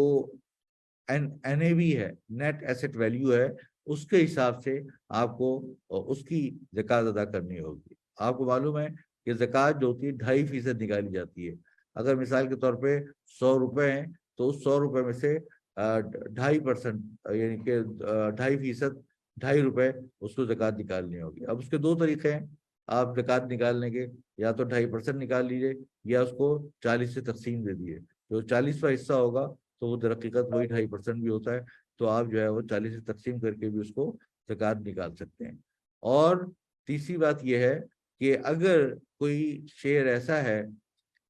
این اے وی ہے، نیٹ ایسٹ ویلیو ہے، اس کے حساب سے آپ کو اس کی زکوٰۃ ادا کرنی ہوگی۔ آپ کو معلوم ہے کہ زکوٰۃ جو ہوتی ہے 2.5% نکالی جاتی ہے۔ اگر مثال کے طور پہ 100 روپے ہیں تو اس 100 روپے میں سے 2.5% یعنی کہ 2.5%، 2.5 روپے اس کو زکوٰۃ نکالنی ہوگی۔ اب اس کے دو طریقے ہیں آپ زکوٰۃ نکالنے کے، یا تو 2.5% نکال لیجیے یا اس کو 40 سے تقسیم دے دیے۔ جو 40واں حصہ ہوگا تو وہ در حقیقت وہی 2.5% بھی ہوتا ہے، تو آپ جو ہے وہ 40 سے تقسیم کر کے بھی اس کو زکوٰۃ نکال سکتے ہیں۔ اور تیسری بات یہ ہے کہ اگر کوئی شیئر ایسا ہے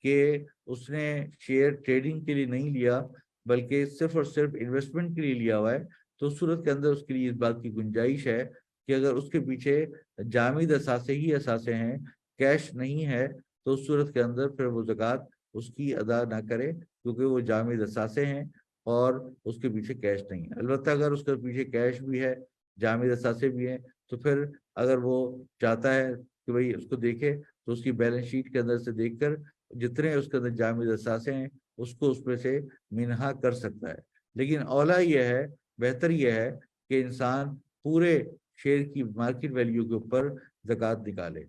کہ اس نے شیئر ٹریڈنگ کے لیے نہیں لیا بلکہ صرف اور صرف انویسٹمنٹ کے لیے لیا ہوا ہے تو اس صورت کے اندر اس کے لیے اس بات کی گنجائش ہے کہ اگر اس کے پیچھے جامد اثاثے ہی اثاثے ہیں، کیش نہیں ہے، تو اس صورت کے اندر پھر وہ زکوٰۃ اس کی ادا نہ کرے کیونکہ وہ جامد اثاثے ہیں اور اس کے پیچھے کیش نہیں ہے۔ البتہ اگر اس کے پیچھے کیش بھی ہے، جامد اثاثے بھی ہیں، تو پھر اگر وہ چاہتا ہے کہ بھئی اس کو دیکھے تو اس کی بیلنس شیٹ کے اندر سے دیکھ کر جتنے اس کے اندر جامد اثاثے ہیں اس کو اس میں سے منہا کر سکتا ہے۔ لیکن اولا یہ ہے، بہتر یہ ہے کہ انسان پورے شیئر کی مارکیٹ ویلیو کے اوپر زکوٰۃ نکالے۔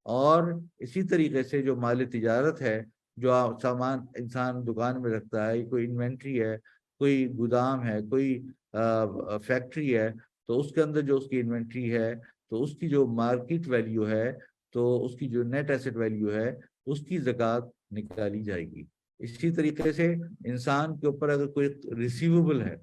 اور اسی طریقے سے جو مال تجارت ہے، جو سامان انسان دکان میں رکھتا ہے، کوئی انوینٹری ہے، کوئی گودام ہے، کوئی فیکٹری ہے، تو اس کے اندر جو اس کی انوینٹری ہے تو اس کی جو مارکیٹ ویلیو ہے تو اس کی جو نیٹ ایسٹ ویلیو ہے اس کی زکوٰۃ نکالی جائے گی۔ اسی طریقے سے انسان کے اوپر اگر کوئی ریسیویبل ہے،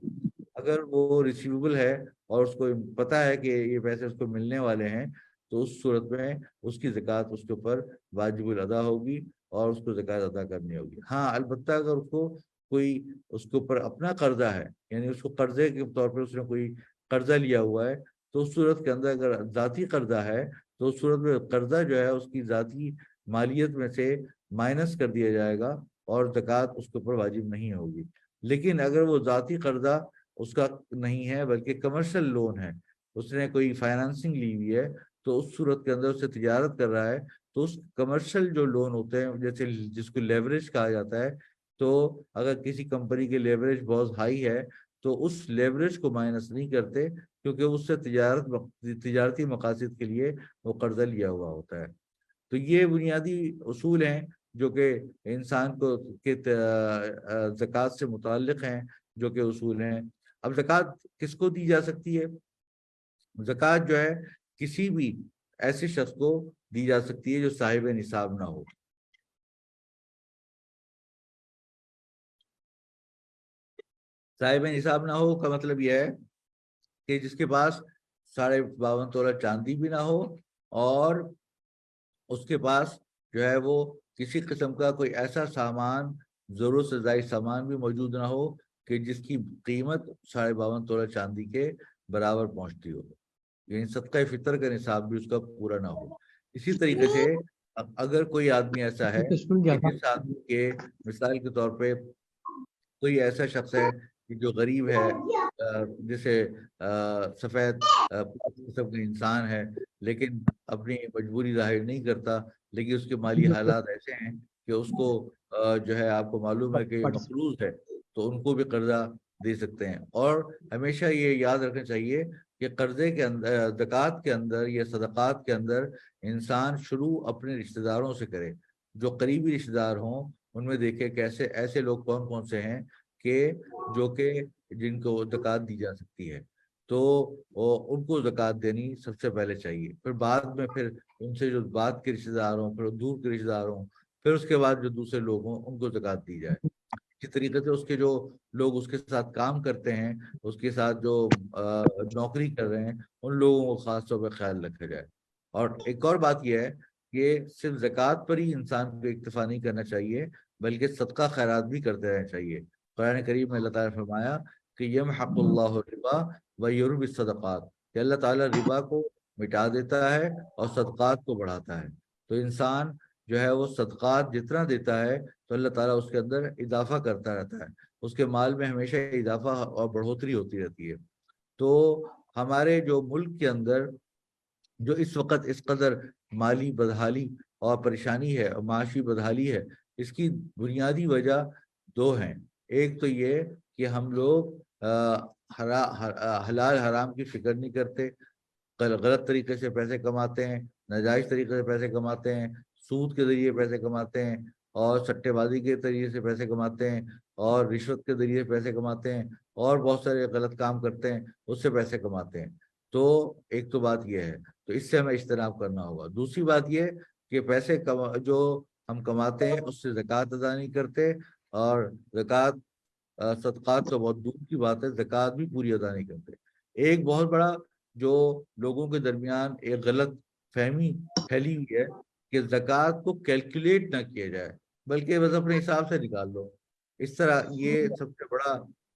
اگر وہ ریسیویبل ہے اور اس کو پتہ ہے کہ یہ پیسے اس کو ملنے والے ہیں تو اس صورت میں اس کی زکوٰۃ اس کے اوپر واجب الادا ہوگی اور اس کو زکوٰۃ ادا کرنی ہوگی۔ ہاں البتہ اگر اس کو کوئی اس کے اوپر اپنا قرضہ ہے، یعنی اس کو قرضے کے طور پر اس نے کوئی قرضہ لیا ہوا ہے، تو اس صورت کے اندر اگر ذاتی قرضہ ہے تو اس صورت میں قرضہ جو ہے اس کی ذاتی مالیت میں سے مائنس کر دیا جائے گا اور زکوٰۃ اس کے اوپر واجب نہیں ہوگی۔ لیکن اگر وہ ذاتی قرضہ اس کا نہیں ہے بلکہ کمرشل لون ہے، اس نے کوئی فائنانسنگ لی ہوئی ہے، تو اس صورت کے اندر اس سے تجارت کر رہا ہے تو اس کمرشل جو لون ہوتے ہیں جیسے جس کو لیوریج کہا جاتا ہے، تو اگر کسی کمپنی کی لیوریج بہت ہائی ہے تو اس لیوریج کو مائنس نہیں کرتے کیونکہ اس سے تجارتی مقاصد کے لیے وہ قرضہ لیا ہوا ہوتا ہے۔ تو یہ بنیادی اصول ہیں جو کہ انسان کو زکوٰۃ سے متعلق ہیں، جو کہ اصول ہیں۔ اب زکوٰۃ کس کو دی جا سکتی ہے؟ زکوٰۃ جو ہے کسی بھی ایسے شخص کو دی جا سکتی ہے جو صاحب نصاب نہ ہو۔ صاحب نصاب نہ ہو کا مطلب یہ ہے کہ جس کے پاس 52.5 تولہ چاندی بھی نہ ہو اور اس کے پاس جو ہے وہ کسی قسم کا کوئی ایسا سامان، ضرورت سے زائد سامان بھی موجود نہ ہو کہ جس کی قیمت 52.5 تولہ چاندی کے برابر پہنچتی ہو، یعنی صدقہ فطر کا نصاب بھی اس کا پورا نہ ہو۔ اسی طریقے سے اگر کوئی آدمی ایسا ہے کہ جس آدمی کے مثال کے طور پہ کوئی ایسا شخص ہے کہ جو غریب ہے، جیسے سفید قسم کا انسان ہے لیکن اپنی مجبوری ظاہر نہیں کرتا، لیکن اس کے مالی حالات ایسے ہیں کہ اس کو جو ہے آپ کو معلوم ہے کہ مقروض ہے، تو ان کو بھی قرضہ دے سکتے ہیں۔ اور ہمیشہ یہ یاد رکھنا چاہیے کہ قرضے کے اندر، زکوٰۃ کے اندر یا صدقات کے اندر انسان شروع اپنے رشتہ داروں سے کرے. جو قریبی رشتہ دار ہوں ان میں دیکھے کیسے ایسے لوگ کون کون سے ہیں کہ جن کو زکوٰۃ دی جا سکتی ہے، تو ان کو زکوٰۃ دینی سب سے پہلے چاہیے. پھر بعد میں پھر ان سے جو بعد کے رشتہ دار ہوں، پھر دور کے رشتہ دار ہوں، پھر اس کے بعد جو دوسرے لوگ ہوں ان کو زکوٰۃ دی جائے. اسی طریقے سے اس کے جو لوگ اس کے ساتھ کام کرتے ہیں، اس کے ساتھ جو نوکری کر رہے ہیں، ان لوگوں کو خاص طور پہ خیال رکھا جائے. اور ایک اور بات یہ ہے کہ صرف زکوٰۃ پر ہی انسان کو اکتفا نہیں کرنا چاہیے، بلکہ صدقہ خیرات بھی کرتے رہنا چاہیے. قرآن کریم میں اللہ تعالیٰ نے فرمایا کہ یمحق اللہ الربا ویربی الصدقات، کہ اللہ تعالیٰ ربا کو مٹا دیتا ہے اور صدقات کو بڑھاتا ہے. تو انسان جو ہے وہ صدقات جتنا دیتا ہے تو اللہ تعالیٰ اس کے اندر اضافہ کرتا رہتا ہے، اس کے مال میں ہمیشہ اضافہ اور بڑھوتری ہوتی رہتی ہے. تو ہمارے جو ملک کے اندر جو اس وقت اس قدر مالی بدحالی اور پریشانی ہے اور معاشی بدحالی ہے، اس کی بنیادی وجہ دو ہیں. ایک تو یہ کہ ہم لوگ حلال حرام کی فکر نہیں کرتے، غلط طریقے سے پیسے کماتے ہیں، ناجائز طریقے سے پیسے کماتے ہیں، سود کے ذریعے پیسے کماتے ہیں، اور سٹے بازی کے ذریعے سے پیسے کماتے ہیں، اور رشوت کے ذریعے سے پیسے کماتے ہیں، اور بہت سارے غلط کام کرتے ہیں، اس سے پیسے کماتے ہیں. تو ایک تو بات یہ ہے، تو اس سے ہمیں اجتناب کرنا ہوگا. دوسری بات یہ کہ پیسے جو ہم کماتے ہیں اس سے زکوٰۃ ادا نہیں کرتے، اور زکوٰۃ صدقات تو بہت دور کی بات ہے، زکوٰۃ بھی پوری ادا نہیں کرتے. ایک بہت بڑا جو لوگوں کے درمیان ایک غلط فہمی پھیلی ہوئی ہے کہ زکوٰۃ کو کیلکولیٹ نہ کیا جائے بلکہ بس اپنے حساب سے نکال لو. اس طرح یہ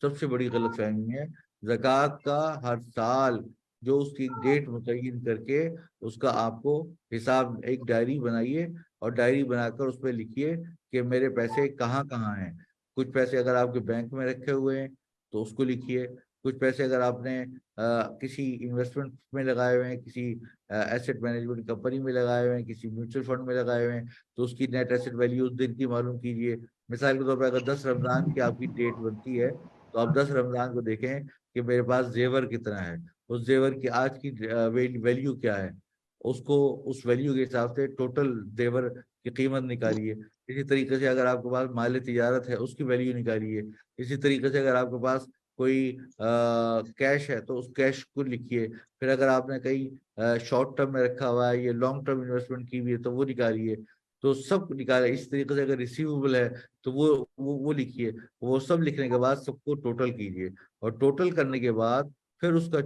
سب سے بڑی غلط فہمی ہے. زکوٰۃ کا ہر سال جو اس کی ڈیٹ متعین کر کے اس کا آپ کو حساب، ایک ڈائری بنائیے اور ڈائری بنا کر اس پہ لکھیے کہ میرے پیسے کہاں کہاں ہیں. کچھ پیسے اگر آپ کے بینک میں رکھے ہوئے ہیں تو اس کو لکھیے، کچھ پیسے اگر آپ نے کسی انویسٹمنٹ میں لگائے ہوئے ہیں، کسی ایسٹ مینجمنٹ کمپنی میں لگائے ہوئے ہیں، کسی میوچل فنڈ میں لگائے ہوئے ہیں، تو اس کی نیٹ ایسٹ ویلیو اس دن کی معلوم کیجیے. مثال کے طور پہ اگر 10 رمضان کی آپ کی ڈیٹ بنتی ہے تو آپ 10 رمضان کو دیکھیں کہ میرے پاس زیور کتنا ہے، اس زیور کی آج کی ویلیو کیا ہے، اس ویلیو کے حساب سے ٹوٹل زیور کی قیمت نکالیے. اسی طریقے سے اگر آپ کے پاس مال تجارت ہے اس کی ویلیو نکالیے. اسی طریقے سے اگر آپ کے پاس کوئی کیش ہے تو اس کیش کو لکھیے. پھر اگر آپ نے کہیں شارٹ ٹرم میں رکھا ہوا ہے یا لانگ ٹرم انویسٹمنٹ کی ہوئی ہے تو وہ نکالیے. تو سب نکالے. اس طریقے سے اگر ریسیویبل ہے تو وہ لکھیے. وہ سب لکھنے کے بعد سب کو ٹوٹل کیجیے، اور ٹوٹل کرنے کے بعد پھر اس کا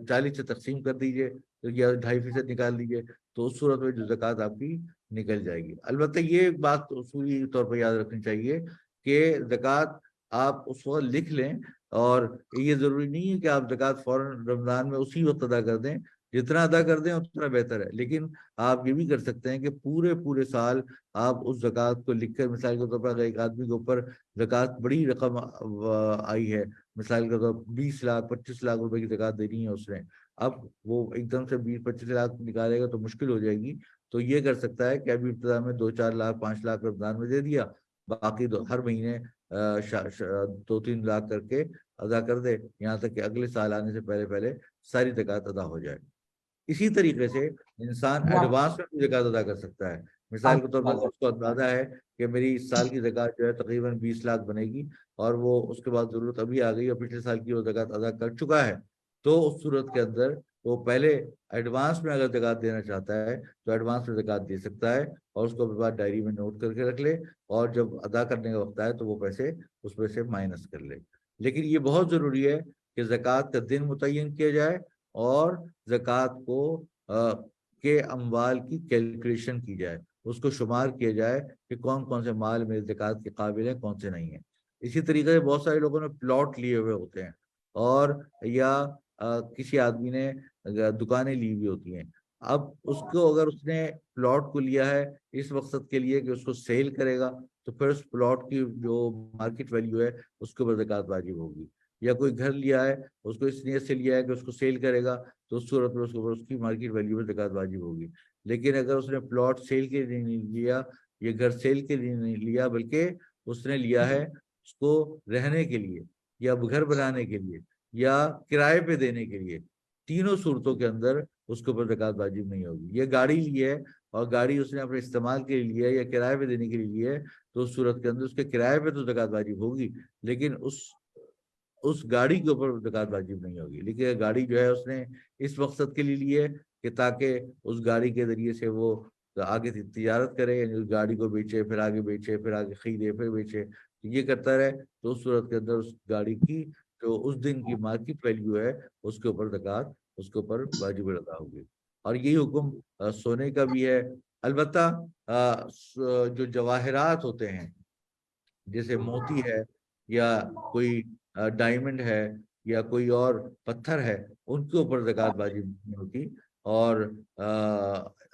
40 سے تقسیم کر دیجیے یا 2.5% نکال دیجیے. تو اس صورت میں جو زکوٰۃ آپ کی نکل جائے گی. البتہ یہ بات اصولی طور پر یاد رکھنی چاہیے کہ زکوٰۃ آپ اس وقت لکھ لیں، اور یہ ضروری نہیں ہے کہ آپ زکوٰۃ فوراً رمضان میں اسی وقت ادا کر دیں. جتنا ادا کر دیں اتنا بہتر ہے. لیکن آپ یہ بھی کر سکتے ہیں کہ پورے سال آپ اس زکوٰۃ کو لکھ کر، مثال کے طور پر اگر ایک آدمی کے اوپر زکوٰۃ بڑی رقم آئی ہے، مثال کے طور پر 20 لاکھ 25 لاکھ روپے کی زکوٰۃ دینی ہے اس نے، اب وہ ایک دم سے 20-25 لاکھ نکالے گا تو مشکل ہو جائے گی. تو یہ کر سکتا ہے کہ ابھی ابتدا میں 2-4 لاکھ 5 لاکھ رمضان میں دے دیا، باقی ہر مہینے 2-3 لاکھ کر کے ادا کر دے، یہاں تک کہ اگلے سال آنے سے پہلے ساری زکوٰۃ ادا ہو جائے. اسی طریقے سے انسان ایڈوانس میں بھی زکوٰۃ ادا کر سکتا ہے. مثال کے طور پر اس کو اندازہ ہے کہ میری اس سال کی زکوٰۃ جو ہے تقریباً 20 لاکھ بنے گی، اور وہ اس کے بعد ضرورت ابھی آ گئی اور پچھلے سال کی وہ زکوٰۃ ادا کر چکا ہے. تو اس صورت کے اندر وہ پہلے ایڈوانس میں اگر زکوٰۃ دینا چاہتا ہے تو ایڈوانس میں زکوٰۃ دے سکتا ہے، اور اس کو بعد ڈائری میں نوٹ کر کے رکھ لے، اور جب ادا کرنے کا وقت آئے تو وہ پیسے اس میں سے مائنس کر لے. لیکن یہ بہت ضروری ہے کہ زکوٰۃ کا دن متعین کیا جائے، اور زکوٰۃ کو کے اموال کی کیلکولیشن کی جائے، اس کو شمار کیا جائے کہ کون کون سے مال میرے زکوٰۃ کے قابل ہیں، کون سے نہیں ہیں. اسی طریقے سے بہت سارے لوگوں نے پلاٹ لیے ہوئے ہوتے ہیں، اور یا کسی آدمی نے دکانیں لی ہوئی ہوتی ہیں. اب اس کو اگر اس نے پلاٹ کو لیا ہے اس مقصد کے لیے کہ اس کو سیل کرے گا، تو پھر اس پلاٹ کی جو مارکیٹ ویلیو ہے اس کے اوپر زکوٰۃ واجب ہوگی. یا کوئی گھر لیا ہے اس کو اس نیت سے لیا ہے کہ اس کو سیل کرے گا، تو اس صورت میں اس کے اوپر اس کی مارکیٹ ویلیو میں زکوٰۃ واجب ہوگی. لیکن اگر اس نے پلاٹ سیل کے لیے نہیں لیا، یہ گھر سیل کے لیے نہیں لیا، بلکہ اس نے لیا ہے اس کو رہنے کے لیے یا گھر بنانے کے لیے یا کرائے پہ دینے کے لیے، تینوں صورتوں کے اندر اس کے اوپر زکوٰۃ واجب نہیں ہوگی. یہ گاڑی لی ہے اور گاڑی اس نے اپنے استعمال کے لیے ہے یا کرائے پہ دینے کے لیے ہے تو اس صورت کے اندر اس کے کرائے پہ تو زکوٰۃ واجب ہوگی, لیکن اس گاڑی کے اوپر زکوٰۃ واجب نہیں ہوگی. لیکن گاڑی جو ہے اس نے اس مقصد کے لیے لی ہے کہ تاکہ اس گاڑی کے ذریعے سے وہ آگے تجارت کرے, یعنی اس گاڑی کو بیچے, پھر آگے بیچے, پھر آگے خریدے, پھر بیچے, یہ کرتا رہے, تو اس صورت کے اندر اس گاڑی کی جو اس دن کی مارکیٹ ویلیو ہے اس کے اوپر زکوٰۃ اس کے اوپر واجب ادا ہوگی. اور یہی حکم سونے کا بھی ہے. البتہ جو جواہرات ہوتے ہیں جیسے موتی ہے یا کوئی ڈائمنڈ ہے یا کوئی اور پتھر ہے, ان کے اوپر زکوٰۃ واجب نہیں ہوتی, اور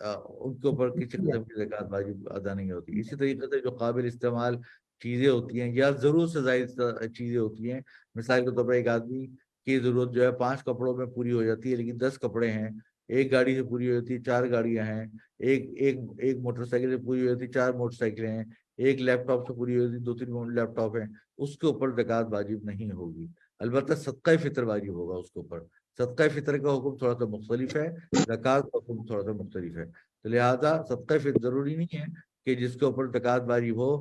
ان کے اوپر کسی قسم کی زکوٰۃ واجب ادا نہیں ہوتی. اسی طریقے سے جو قابل استعمال چیزیں ہوتی ہیں یا ضرورت سے زائد چیزیں ہوتی ہیں, مثال کے طور پر ایک آدمی کی ضرورت جو ہے 5 کپڑوں میں پوری ہو جاتی ہے, لیکن 10 کپڑے ہیں, ایک گاڑی سے پوری ہو جاتی ہے 4 گاڑیاں ہیں, ایک موٹر سائیکل سے پوری ہو جاتی ہے 4 موٹر سائیکلیں ہیں, ایک لیپ ٹاپ سے پوری ہو جاتی ہے 2-3 لیپ ٹاپ ہیں, اس کے اوپر زکوٰۃ واجب نہیں ہوگی. البتہ صدقہ فطر واجب ہوگا اس کے اوپر. صدقہ فطر کا حکم تھوڑا سا مختلف ہے, زکوٰۃ کا حکم تھوڑا سا مختلف ہے. تو لہٰذا صدقہ فطر ضروری نہیں ہے کہ جس کے اوپر زکوٰۃ واجب ہو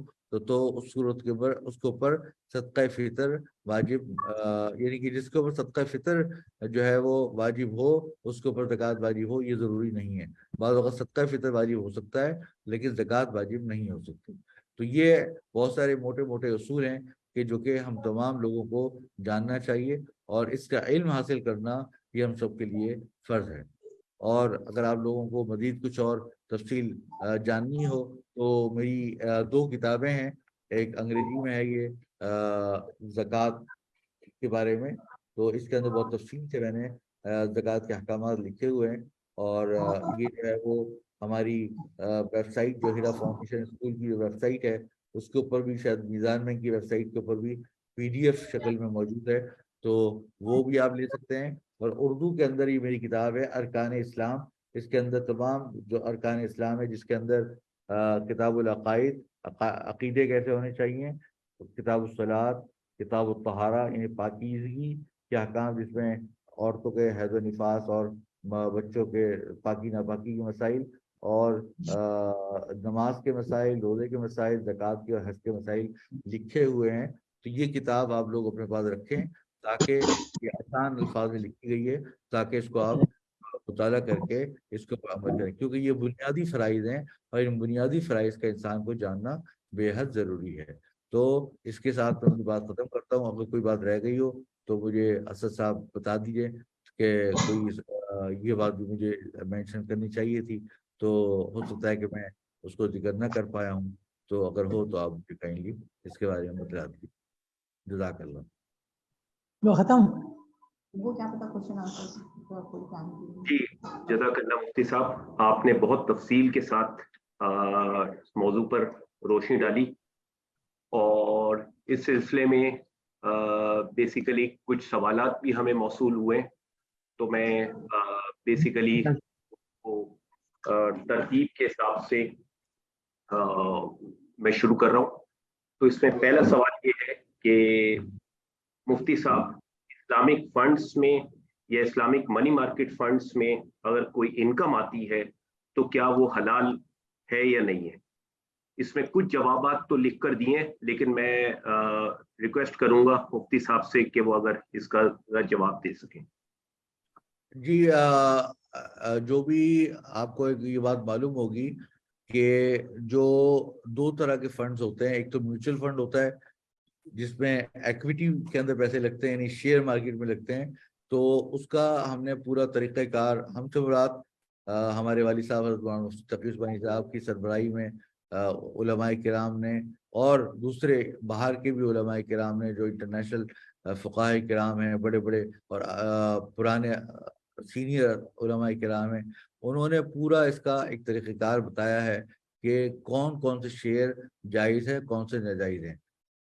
تو اس صورت کے اوپر اس کے اوپر صدقہ فطر واجب, یعنی کہ جس کے اوپر صدقہ فطر جو ہے وہ واجب ہو اس کے اوپر زکوٰۃ واجب ہو, یہ ضروری نہیں ہے. بعض وقت صدقہ فطر واجب ہو سکتا ہے لیکن زکوٰۃ واجب نہیں ہو سکتی. تو یہ بہت سارے موٹے موٹے اصول ہیں کہ جو کہ ہم تمام لوگوں کو جاننا چاہیے, اور اس کا علم حاصل کرنا یہ ہم سب کے لیے فرض ہے. اور اگر آپ لوگوں کو مزید کچھ اور تفصیل جاننی ہو تو میری 2 کتابیں ہیں. ایک انگریزی میں ہے یہ زکوٰۃ کے بارے میں, تو اس کے اندر بہت تفصیل سے میں نے زکوٰۃ کے احکامات لکھے ہوئے ہیں, اور یہ جو ہے وہ ہماری ویب سائٹ جو ہیرا فاؤنڈیشن اسکول کی جو ویب سائٹ ہے اس کے اوپر بھی, شاید میزان بینک کی ویب سائٹ کے اوپر بھی PDF شکل میں موجود ہے, تو وہ بھی آپ لے سکتے ہیں. اور اردو کے اندر یہ میری کتاب ہے ارکان اسلام, اس کے اندر تمام جو ارکان اسلام ہے, جس کے اندر کتاب العقائد, عقیدے کیسے ہونے چاہیے, کتاب الصلاۃ, کتاب الطہارہ یعنی پاکیزگی کے احکام, جس میں عورتوں کے حیض و نفاس اور بچوں کے پاکی ناپاکی کے مسائل, اور نماز کے مسائل, روزے کے مسائل, زکوٰۃ کے اور حج کے مسائل لکھے ہوئے ہیں. تو یہ کتاب آپ لوگ اپنے پاس رکھیں تاکہ یہ آسان الفاظ میں لکھی گئی ہے, تاکہ اس کو آپ مطالعہ کر کے اس کو عمل کریں, کیونکہ یہ بنیادی فرائض ہیں اور ان بنیادی فرائض کا انسان کو جاننا بے حد ضروری ہے. تو اس کے ساتھ میں اپنی بات ختم کرتا ہوں. اگر کوئی بات رہ گئی ہو تو مجھے اسد صاحب بتا دیجیے کہ کوئی یہ بات بھی مجھے مینشن کرنی چاہیے تھی, تو ہو سکتا ہے کہ میں اس کو ذکر نہ کر پایا ہوں, تو اگر ہو تو آپ مجھے کائنڈلی اس کے بارے میں بتلا دیجیے. جزاک اللہ. وہ ختم. جی جزاک اللہ مفتی صاحب, آپ نے بہت تفصیل کے ساتھ اس موضوع پر روشنی ڈالی, اور اس سلسلے میں بیسیکلی کچھ سوالات بھی ہمیں موصول ہوئے, تو میں بیسیکلی ترتیب کے حساب سے میں شروع کر رہا ہوں. تو اس میں پہلا سوال یہ ہے کہ مفتی صاحب, اسلامک فنڈز میں یا اسلامک منی مارکیٹ فنڈز میں اگر کوئی انکم آتی ہے تو کیا وہ حلال ہے یا نہیں ہے؟ اس میں کچھ جوابات تو لکھ کر دیے, لیکن میں ریکویسٹ کروں گا مفتی صاحب سے کہ وہ اگر اس کا جواب دے سکیں. جی جو بھی آپ کو یہ بات معلوم ہوگی کہ جو 2 طرح کے فنڈز ہوتے ہیں, ایک تو میوچل فنڈ ہوتا ہے جس میں ایکویٹی کے اندر پیسے لگتے ہیں, یعنی شیئر مارکیٹ میں لگتے ہیں. تو اس کا ہم نے پورا طریقہ کار, ہم سے مراد ہمارے والد صاحب حضرت مولانا مفتی تقی عثمانی صاحب کی سربراہی میں علماء کرام نے, اور دوسرے باہر کے بھی علماء کرام نے, جو انٹرنیشنل فقہاء کرام ہیں, بڑے بڑے اور پرانے سینئر علماء کرام ہیں, انہوں نے پورا اس کا ایک طریقہ کار بتایا ہے کہ کون کون سے شیئر جائز ہے, کون سے ناجائز ہیں.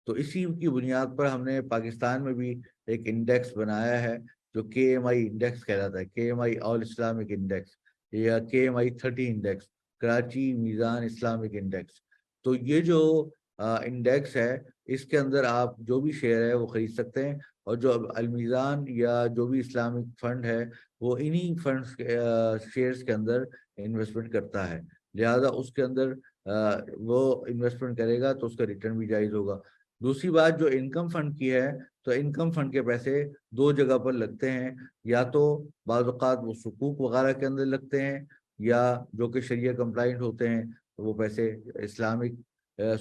تو اسی کی بنیاد پر ہم نے پاکستان میں بھی ایک انڈیکس بنایا ہے جو KMI انڈیکس کہلاتا ہے, KMI آل اسلامک انڈیکس یا KMI 30 انڈیکس, کراچی میزان اسلامک انڈیکس. تو یہ جو انڈیکس ہے اس کے اندر آپ جو بھی شیئر ہے وہ خرید سکتے ہیں، اور جو المیزان یا جو بھی اسلامک فنڈ ہے وہ انہی فنڈس شیئرس کے اندر انویسٹمنٹ کرتا ہے، لہذا اس کے اندر وہ انویسٹمنٹ کرے گا تو اس کا ریٹرن بھی جائز ہوگا۔ دوسری بات جو انکم فنڈ کی ہے، تو انکم فنڈ کے پیسے دو جگہ پر لگتے ہیں، یا تو بعض اوقات وہ سکوک وغیرہ کے اندر لگتے ہیں، یا جو کہ شریعہ کمپلائنٹ ہوتے ہیں تو وہ پیسے اسلامک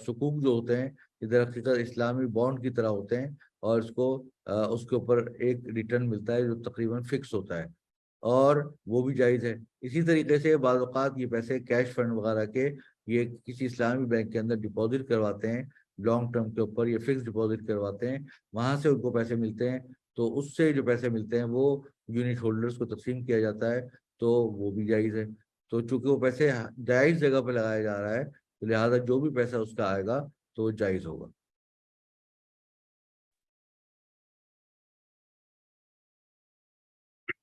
سکوک جو ہوتے ہیں یہ در حقیقت اسلامی بانڈ کی طرح ہوتے ہیں، اور اس کے اوپر ایک ریٹرن ملتا ہے جو تقریباً فکس ہوتا ہے، اور وہ بھی جائز ہے۔ اسی طریقے سے بعض اوقات یہ پیسے کیش فنڈ وغیرہ کے یہ کسی اسلامی بینک کے اندر ڈپازٹ کرواتے ہیں لانگ ٹرم کے اوپر، یہ فکس ڈپازٹ کرواتے ہیں، وہاں سے ان کو پیسے ملتے ہیں، تو اس سے جو پیسے ملتے ہیں وہ یونٹ ہولڈرز کو تقسیم کیا جاتا ہے، تو وہ بھی جائز ہے۔ تو چونکہ وہ پیسے جائز جگہ پہ لگایا جا رہا ہے تو لہٰذا جو بھی پیسہ اس کا آئے گا تو وہ جائز ہوگا۔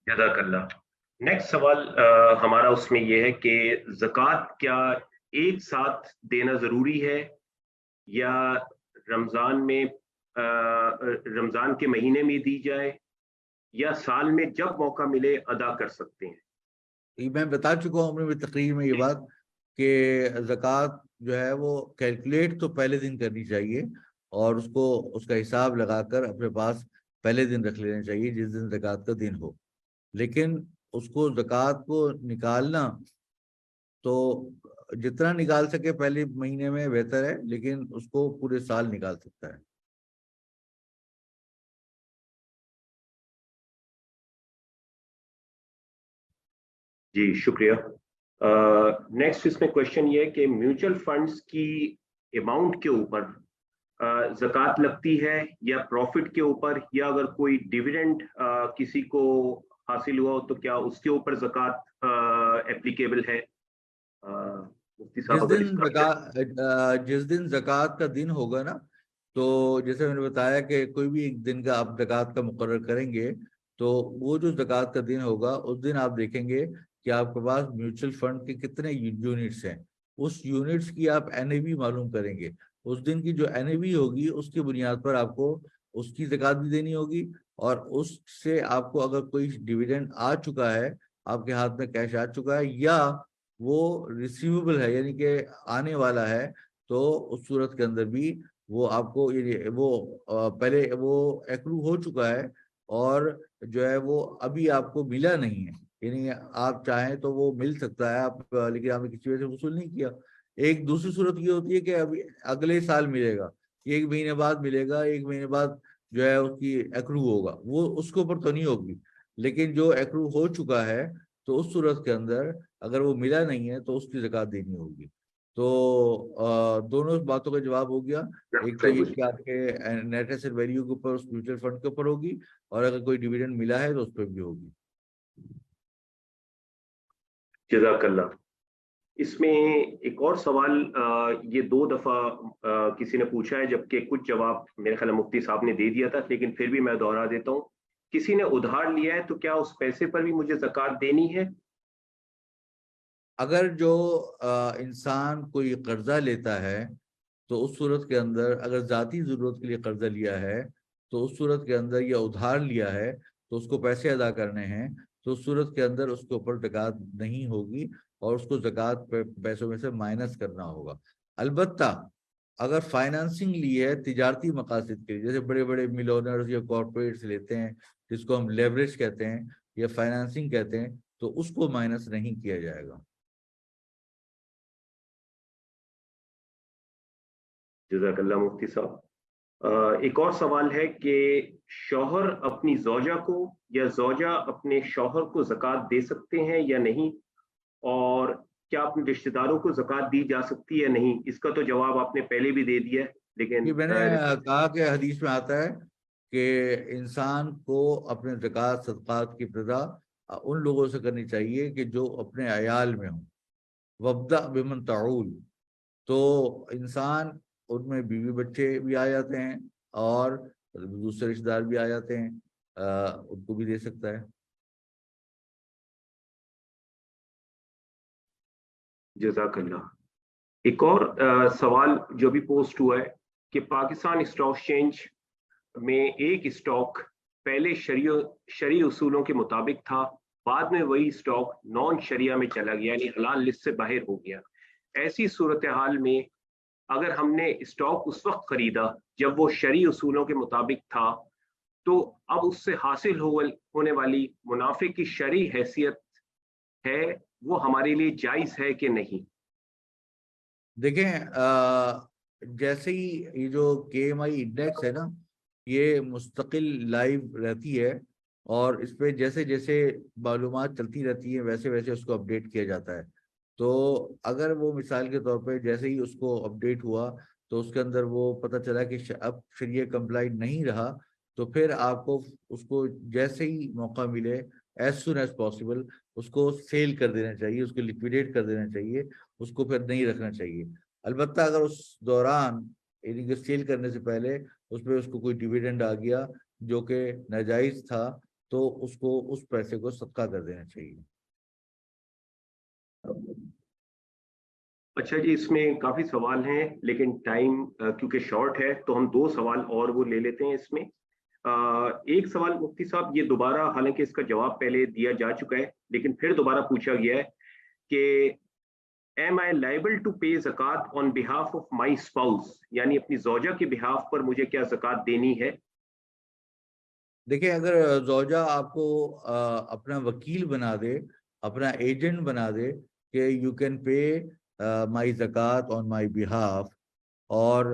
جزاک اللہ۔ نیکسٹ سوال ہمارا اس میں یہ ہے کہ زکوٰۃ کیا ایک ساتھ دینا ضروری ہے، یا رمضان میں رمضان کے مہینے میں دی جائے، یا سال میں جب موقع ملے ادا کر سکتے ہیں؟ یہ میں بتا چکا ہوں اپنی تقریر میں یہ بات کہ زکوٰۃ جو ہے وہ کیلکولیٹ تو پہلے دن کرنی چاہیے، اور اس کا حساب لگا کر اپنے پاس پہلے دن رکھ لینا چاہیے جس دن زکوٰۃ کا دن ہو، لیکن اس کو زکوٰۃ کو نکالنا تو جتنا نکال سکے پہلے مہینے میں بہتر ہے، لیکن اس کو پورے سال نکال سکتا ہے۔ جی شکریہ۔ نیکسٹ اس میں کوشچن یہ ہے کہ میوچل فنڈز کی اماؤنٹ کے اوپر زکوٰۃ لگتی ہے یا پروفٹ کے اوپر، یا اگر کوئی ڈیویڈنڈ کسی کو حاصل ہوا ہو تو کیا اس کے اوپر زکوٰۃ اپلیکیبل ہے؟ مفتی صاحب اگر اس کا جس دن زکوٰۃ کا دن ہوگا نا، تو جیسے میں نے بتایا کہ کوئی بھی ایک دن کا آپ زکوٰۃ کا مقرر کریں گے، تو وہ جو زکوٰۃ کا دن ہوگا اس دن آپ دیکھیں گے کہ آپ کے پاس میوچل فنڈ کے کتنے یونٹس ہیں، اس یونٹس کی آپ این اے وی معلوم کریں گے، اس دن کی جو این اے وی ہوگی اس کی بنیاد پر آپ کو اس کی زکوٰۃ بھی دینی ہوگی، اور اس سے آپ کو اگر کوئی ڈیویڈنڈ آ چکا ہے، آپ کے ہاتھ میں کیش آ چکا ہے، یا وہ ریسیویبل ہے یعنی کہ آنے والا ہے، تو اس صورت کے اندر بھی وہ آپ کو وہ پہلے وہ ایکرو ہو چکا ہے اور جو ہے وہ ابھی آپ کو ملا نہیں ہے، یعنی آپ چاہیں تو وہ مل سکتا ہے آپ، لیکن آپ نے کسی وجہ سے وصول نہیں کیا۔ ایک دوسری صورت یہ ہوتی ہے کہ ابھی اگلے سال ملے گا، ایک مہینے بعد ملے گا، ایک مہینے بعد جو ہے اس کی ایکرو ہوگا، وہ اس کے اوپر تو نہیں ہوگی، لیکن جو ایکرو ہو چکا ہے تو اس صورت کے اندر اگر وہ ملا نہیں ہے تو اس کی زکوٰۃ دینی ہوگی۔ تو دونوں باتوں کا جواب ہو گیا، ایک تو یہ کہ آپ کے نیٹ ایسٹ ویلیو کے اوپر اس میوچل فنڈ کے اوپر ہوگی، اور اگر کوئی ڈیویڈنڈ ملا ہے تو اس پہ بھی ہوگی۔ جزاک اللہ۔ اس میں ایک اور سوال یہ 2 دفعہ کسی نے پوچھا ہے، جبکہ کچھ جواب میرے خیال مفتی صاحب نے دے دیا تھا، لیکن پھر بھی میں دوہرا دیتا ہوں۔ کسی نے ادھار لیا ہے تو کیا اس پیسے پر بھی مجھے زکوٰۃ دینی ہے؟ اگر جو انسان کوئی قرضہ لیتا ہے تو اس صورت کے اندر اگر ذاتی ضرورت کے لیے قرضہ لیا ہے تو اس صورت کے اندر، یا ادھار لیا ہے تو اس کو پیسے ادا کرنے ہیں، تو اس صورت کے اندر اس کے اوپر زکوٰۃ نہیں ہوگی، اور اس کو زکوٰۃ پیسوں میں سے مائنس کرنا ہوگا۔ البتہ اگر فائنانسنگ لی ہے تجارتی مقاصد کے لیے، جیسے بڑے بڑے ملونرز یا کارپوریٹس لیتے ہیں جس کو ہم لیوریج کہتے ہیں یا فائنانسنگ کہتے ہیں، تو اس کو مائنس نہیں کیا جائے گا۔ جزاک اللہ مفتی صاحب۔ ایک اور سوال ہے کہ شوہر اپنی زوجہ کو یا زوجہ اپنے شوہر کو زکوٰۃ دے سکتے ہیں یا نہیں، اور کیا اپنے رشتہ داروں کو زکوٰۃ دی جا سکتی ہے یا نہیں؟ اس کا تو جواب آپ نے پہلے بھی دے دیا ہے، لیکن میں نے کہا کہ حدیث میں آتا ہے کہ انسان کو اپنے زکوٰۃ صدقات کی ابتدا ان لوگوں سے کرنی چاہیے کہ جو اپنے عیال میں ہوں، وابدأ بمن تعول، تو انسان ان میں بیوی بچے بھی آ جاتے ہیں اور دوسرے رشتہ دار بھی آ جاتے ہیں، ان کو بھی دے سکتا ہے۔ جزاک اللہ۔ ایک اور سوال جو بھی پوسٹ ہوا ہے کہ پاکستان اسٹاک ایکسچینج میں ایک اسٹاک پہلے شرعی اصولوں کے مطابق تھا، بعد میں وہی اسٹاک نان شریعہ میں چلا گیا، یعنی حلال لسٹ سے باہر ہو گیا. ایسی صورتحال میں اگر ہم نے اسٹاک اس وقت خریدا جب وہ شرعی اصولوں کے مطابق تھا، تو اب اس سے حاصل ہونے والی منافع کی شرعی حیثیت ہے وہ ہمارے لیے جائز ہے کہ نہیں؟ دیکھیں جیسے ہی یہ جو KMI انڈیکس ہے نا، یہ مستقل لائیو رہتی ہے اور اس پہ جیسے جیسے معلومات چلتی رہتی ہیں ویسے ویسے اس کو اپڈیٹ کیا جاتا ہے. تو اگر وہ مثال کے طور پہ جیسے ہی اس کو اپڈیٹ ہوا تو اس کے اندر وہ پتہ چلا کہ اب شریعہ کمپلائنٹ نہیں رہا، تو پھر آپ کو اس کو جیسے ہی موقع ملے ایز سون ایز پاسبل اس کو سیل کر دینا چاہیے، اس کو لیکویڈیٹ کر دینا چاہیے، اس کو پھر نہیں رکھنا چاہیے. البتہ اگر اس دوران یعنی کہ سیل کرنے سے پہلے اس پہ اس کو کوئی ڈیویڈنڈ آ گیا جو کہ ناجائز تھا تو اس کو اس پیسے کو صدقہ کر دینا چاہیے. اچھا جی، اس میں کافی سوال ہیں لیکن ٹائم کیونکہ شارٹ ہے تو ہم 2 سوال اور وہ لے لیتے ہیں. اس میں ایک سوال مفتی صاحب یہ دوبارہ، حالانکہ اس کا جواب پہلے دیا جا چکا ہے لیکن پھر دوبارہ پوچھا گیا ہے کہ am I liable to pay zakat on behalf of my spouse، یعنی اپنی زوجہ کے بہاف پر مجھے کیا زکوٰۃ دینی ہے؟ دیکھیں اگر زوجہ آپ کو اپنا وکیل بنا دے، اپنا ایجنٹ بنا دے کہ یو کین پے مائی زکوٰۃ آن مائی بہاف، اور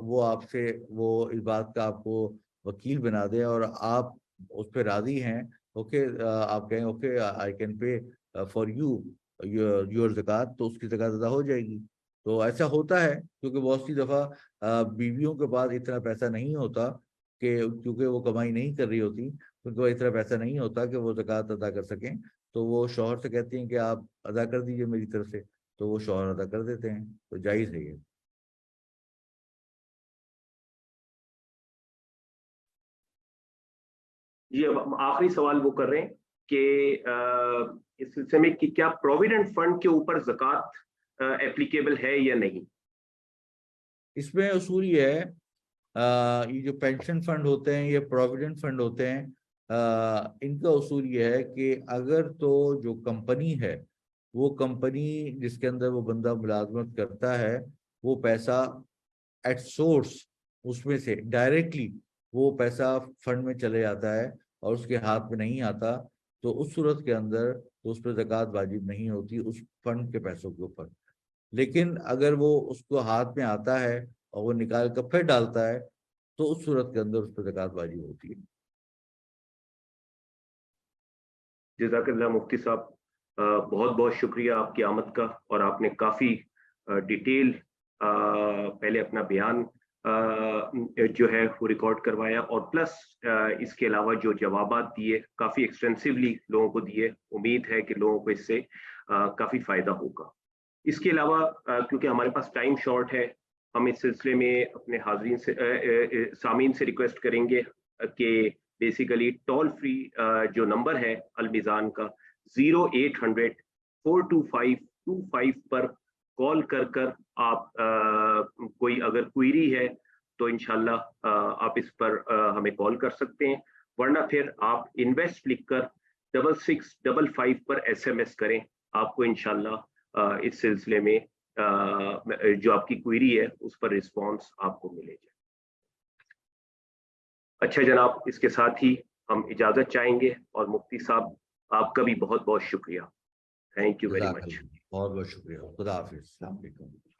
وہ آپ سے وہ اس بات کا آپ کو وکیل بنا دے اور آپ اس پہ راضی ہیں، اوکے آپ کہیں okay I can pay for you your زکوٰۃ، تو اس کی زکوٰۃ ادا ہو جائے گی. تو ایسا ہوتا ہے کیونکہ بہت سی دفعہ بیویوں کے پاس اتنا پیسہ نہیں ہوتا کہ کیونکہ وہ کمائی نہیں کر رہی ہوتی، ان کے پاس اتنا پیسہ نہیں ہوتا کہ وہ زکوٰۃ ادا کر سکیں، تو وہ شوہر سے کہتی ہیں کہ آپ ادا کر دیجئے میری طرف سے، تو وہ شوہر ادا کر دیتے ہیں، تو جائز ہے یہ. جی اب آخری سوال وہ کر رہے ہیں کہ اس سلسلے میں کہ کیا پروویڈنٹ فنڈ کے اوپر زکوٰۃ اپلیکیبل ہے یا نہیں؟ اس میں اصول یہ ہے یہ جو پینشن فنڈ ہوتے ہیں، یہ پروویڈنٹ فنڈ ہوتے ہیں، ان کا اصول یہ ہے کہ اگر تو جو کمپنی ہے، وہ کمپنی جس کے اندر وہ بندہ ملازمت کرتا ہے، وہ پیسہ ایٹ سورس اس میں سے ڈائریکٹلی وہ پیسہ فنڈ میں چلے جاتا ہے اور اس کے ہاتھ میں نہیں آتا، تو اس صورت کے اندر تو اس پہ زکوٰۃ واجب نہیں ہوتی اس فنڈ کے پیسوں کے اوپر. لیکن اگر وہ اس کو ہاتھ میں آتا ہے اور وہ نکال کر پھر ڈالتا ہے تو اس صورت کے اندر اس پہ زکوٰۃ واجب ہوتی ہے. جزاک اللہ مفتی صاحب، بہت بہت شکریہ آپ کی آمد کا، اور آپ نے کافی ڈیٹیل پہلے اپنا بیان جو ہے وہ ریکارڈ کروایا، اور پلس اس کے علاوہ جو جوابات دیے کافی ایکسٹینسیولی لوگوں کو دیے. امید ہے کہ لوگوں کو اس سے کافی فائدہ ہوگا. اس کے علاوہ کیونکہ ہمارے پاس ٹائم شارٹ ہے، ہم اس سلسلے میں اپنے حاضرین سے سامعین سے ریکویسٹ کریں گے کہ بیسیکلی ٹول فری جو نمبر ہے المیزان کا 0800 425 پر کال کر آپ کوئی اگر کوئری ہے تو انشاءاللہ آپ اس پر ہمیں کال کر سکتے ہیں، ورنہ پھر آپ انویسٹ لکھ کر 6655 پر SMS کریں. آپ کو انشاءاللہ اس سلسلے میں جو آپ کی کوئری ہے اس پر رسپانس آپ کو ملے گا. اچھا جناب، اس کے ساتھ ہی ہم اجازت چاہیں گے، اور مفتی صاحب آپ کا بھی بہت بہت شکریہ. Thank you very much. بہت بہت شکریہ. خدا حافظ. السلام علیکم.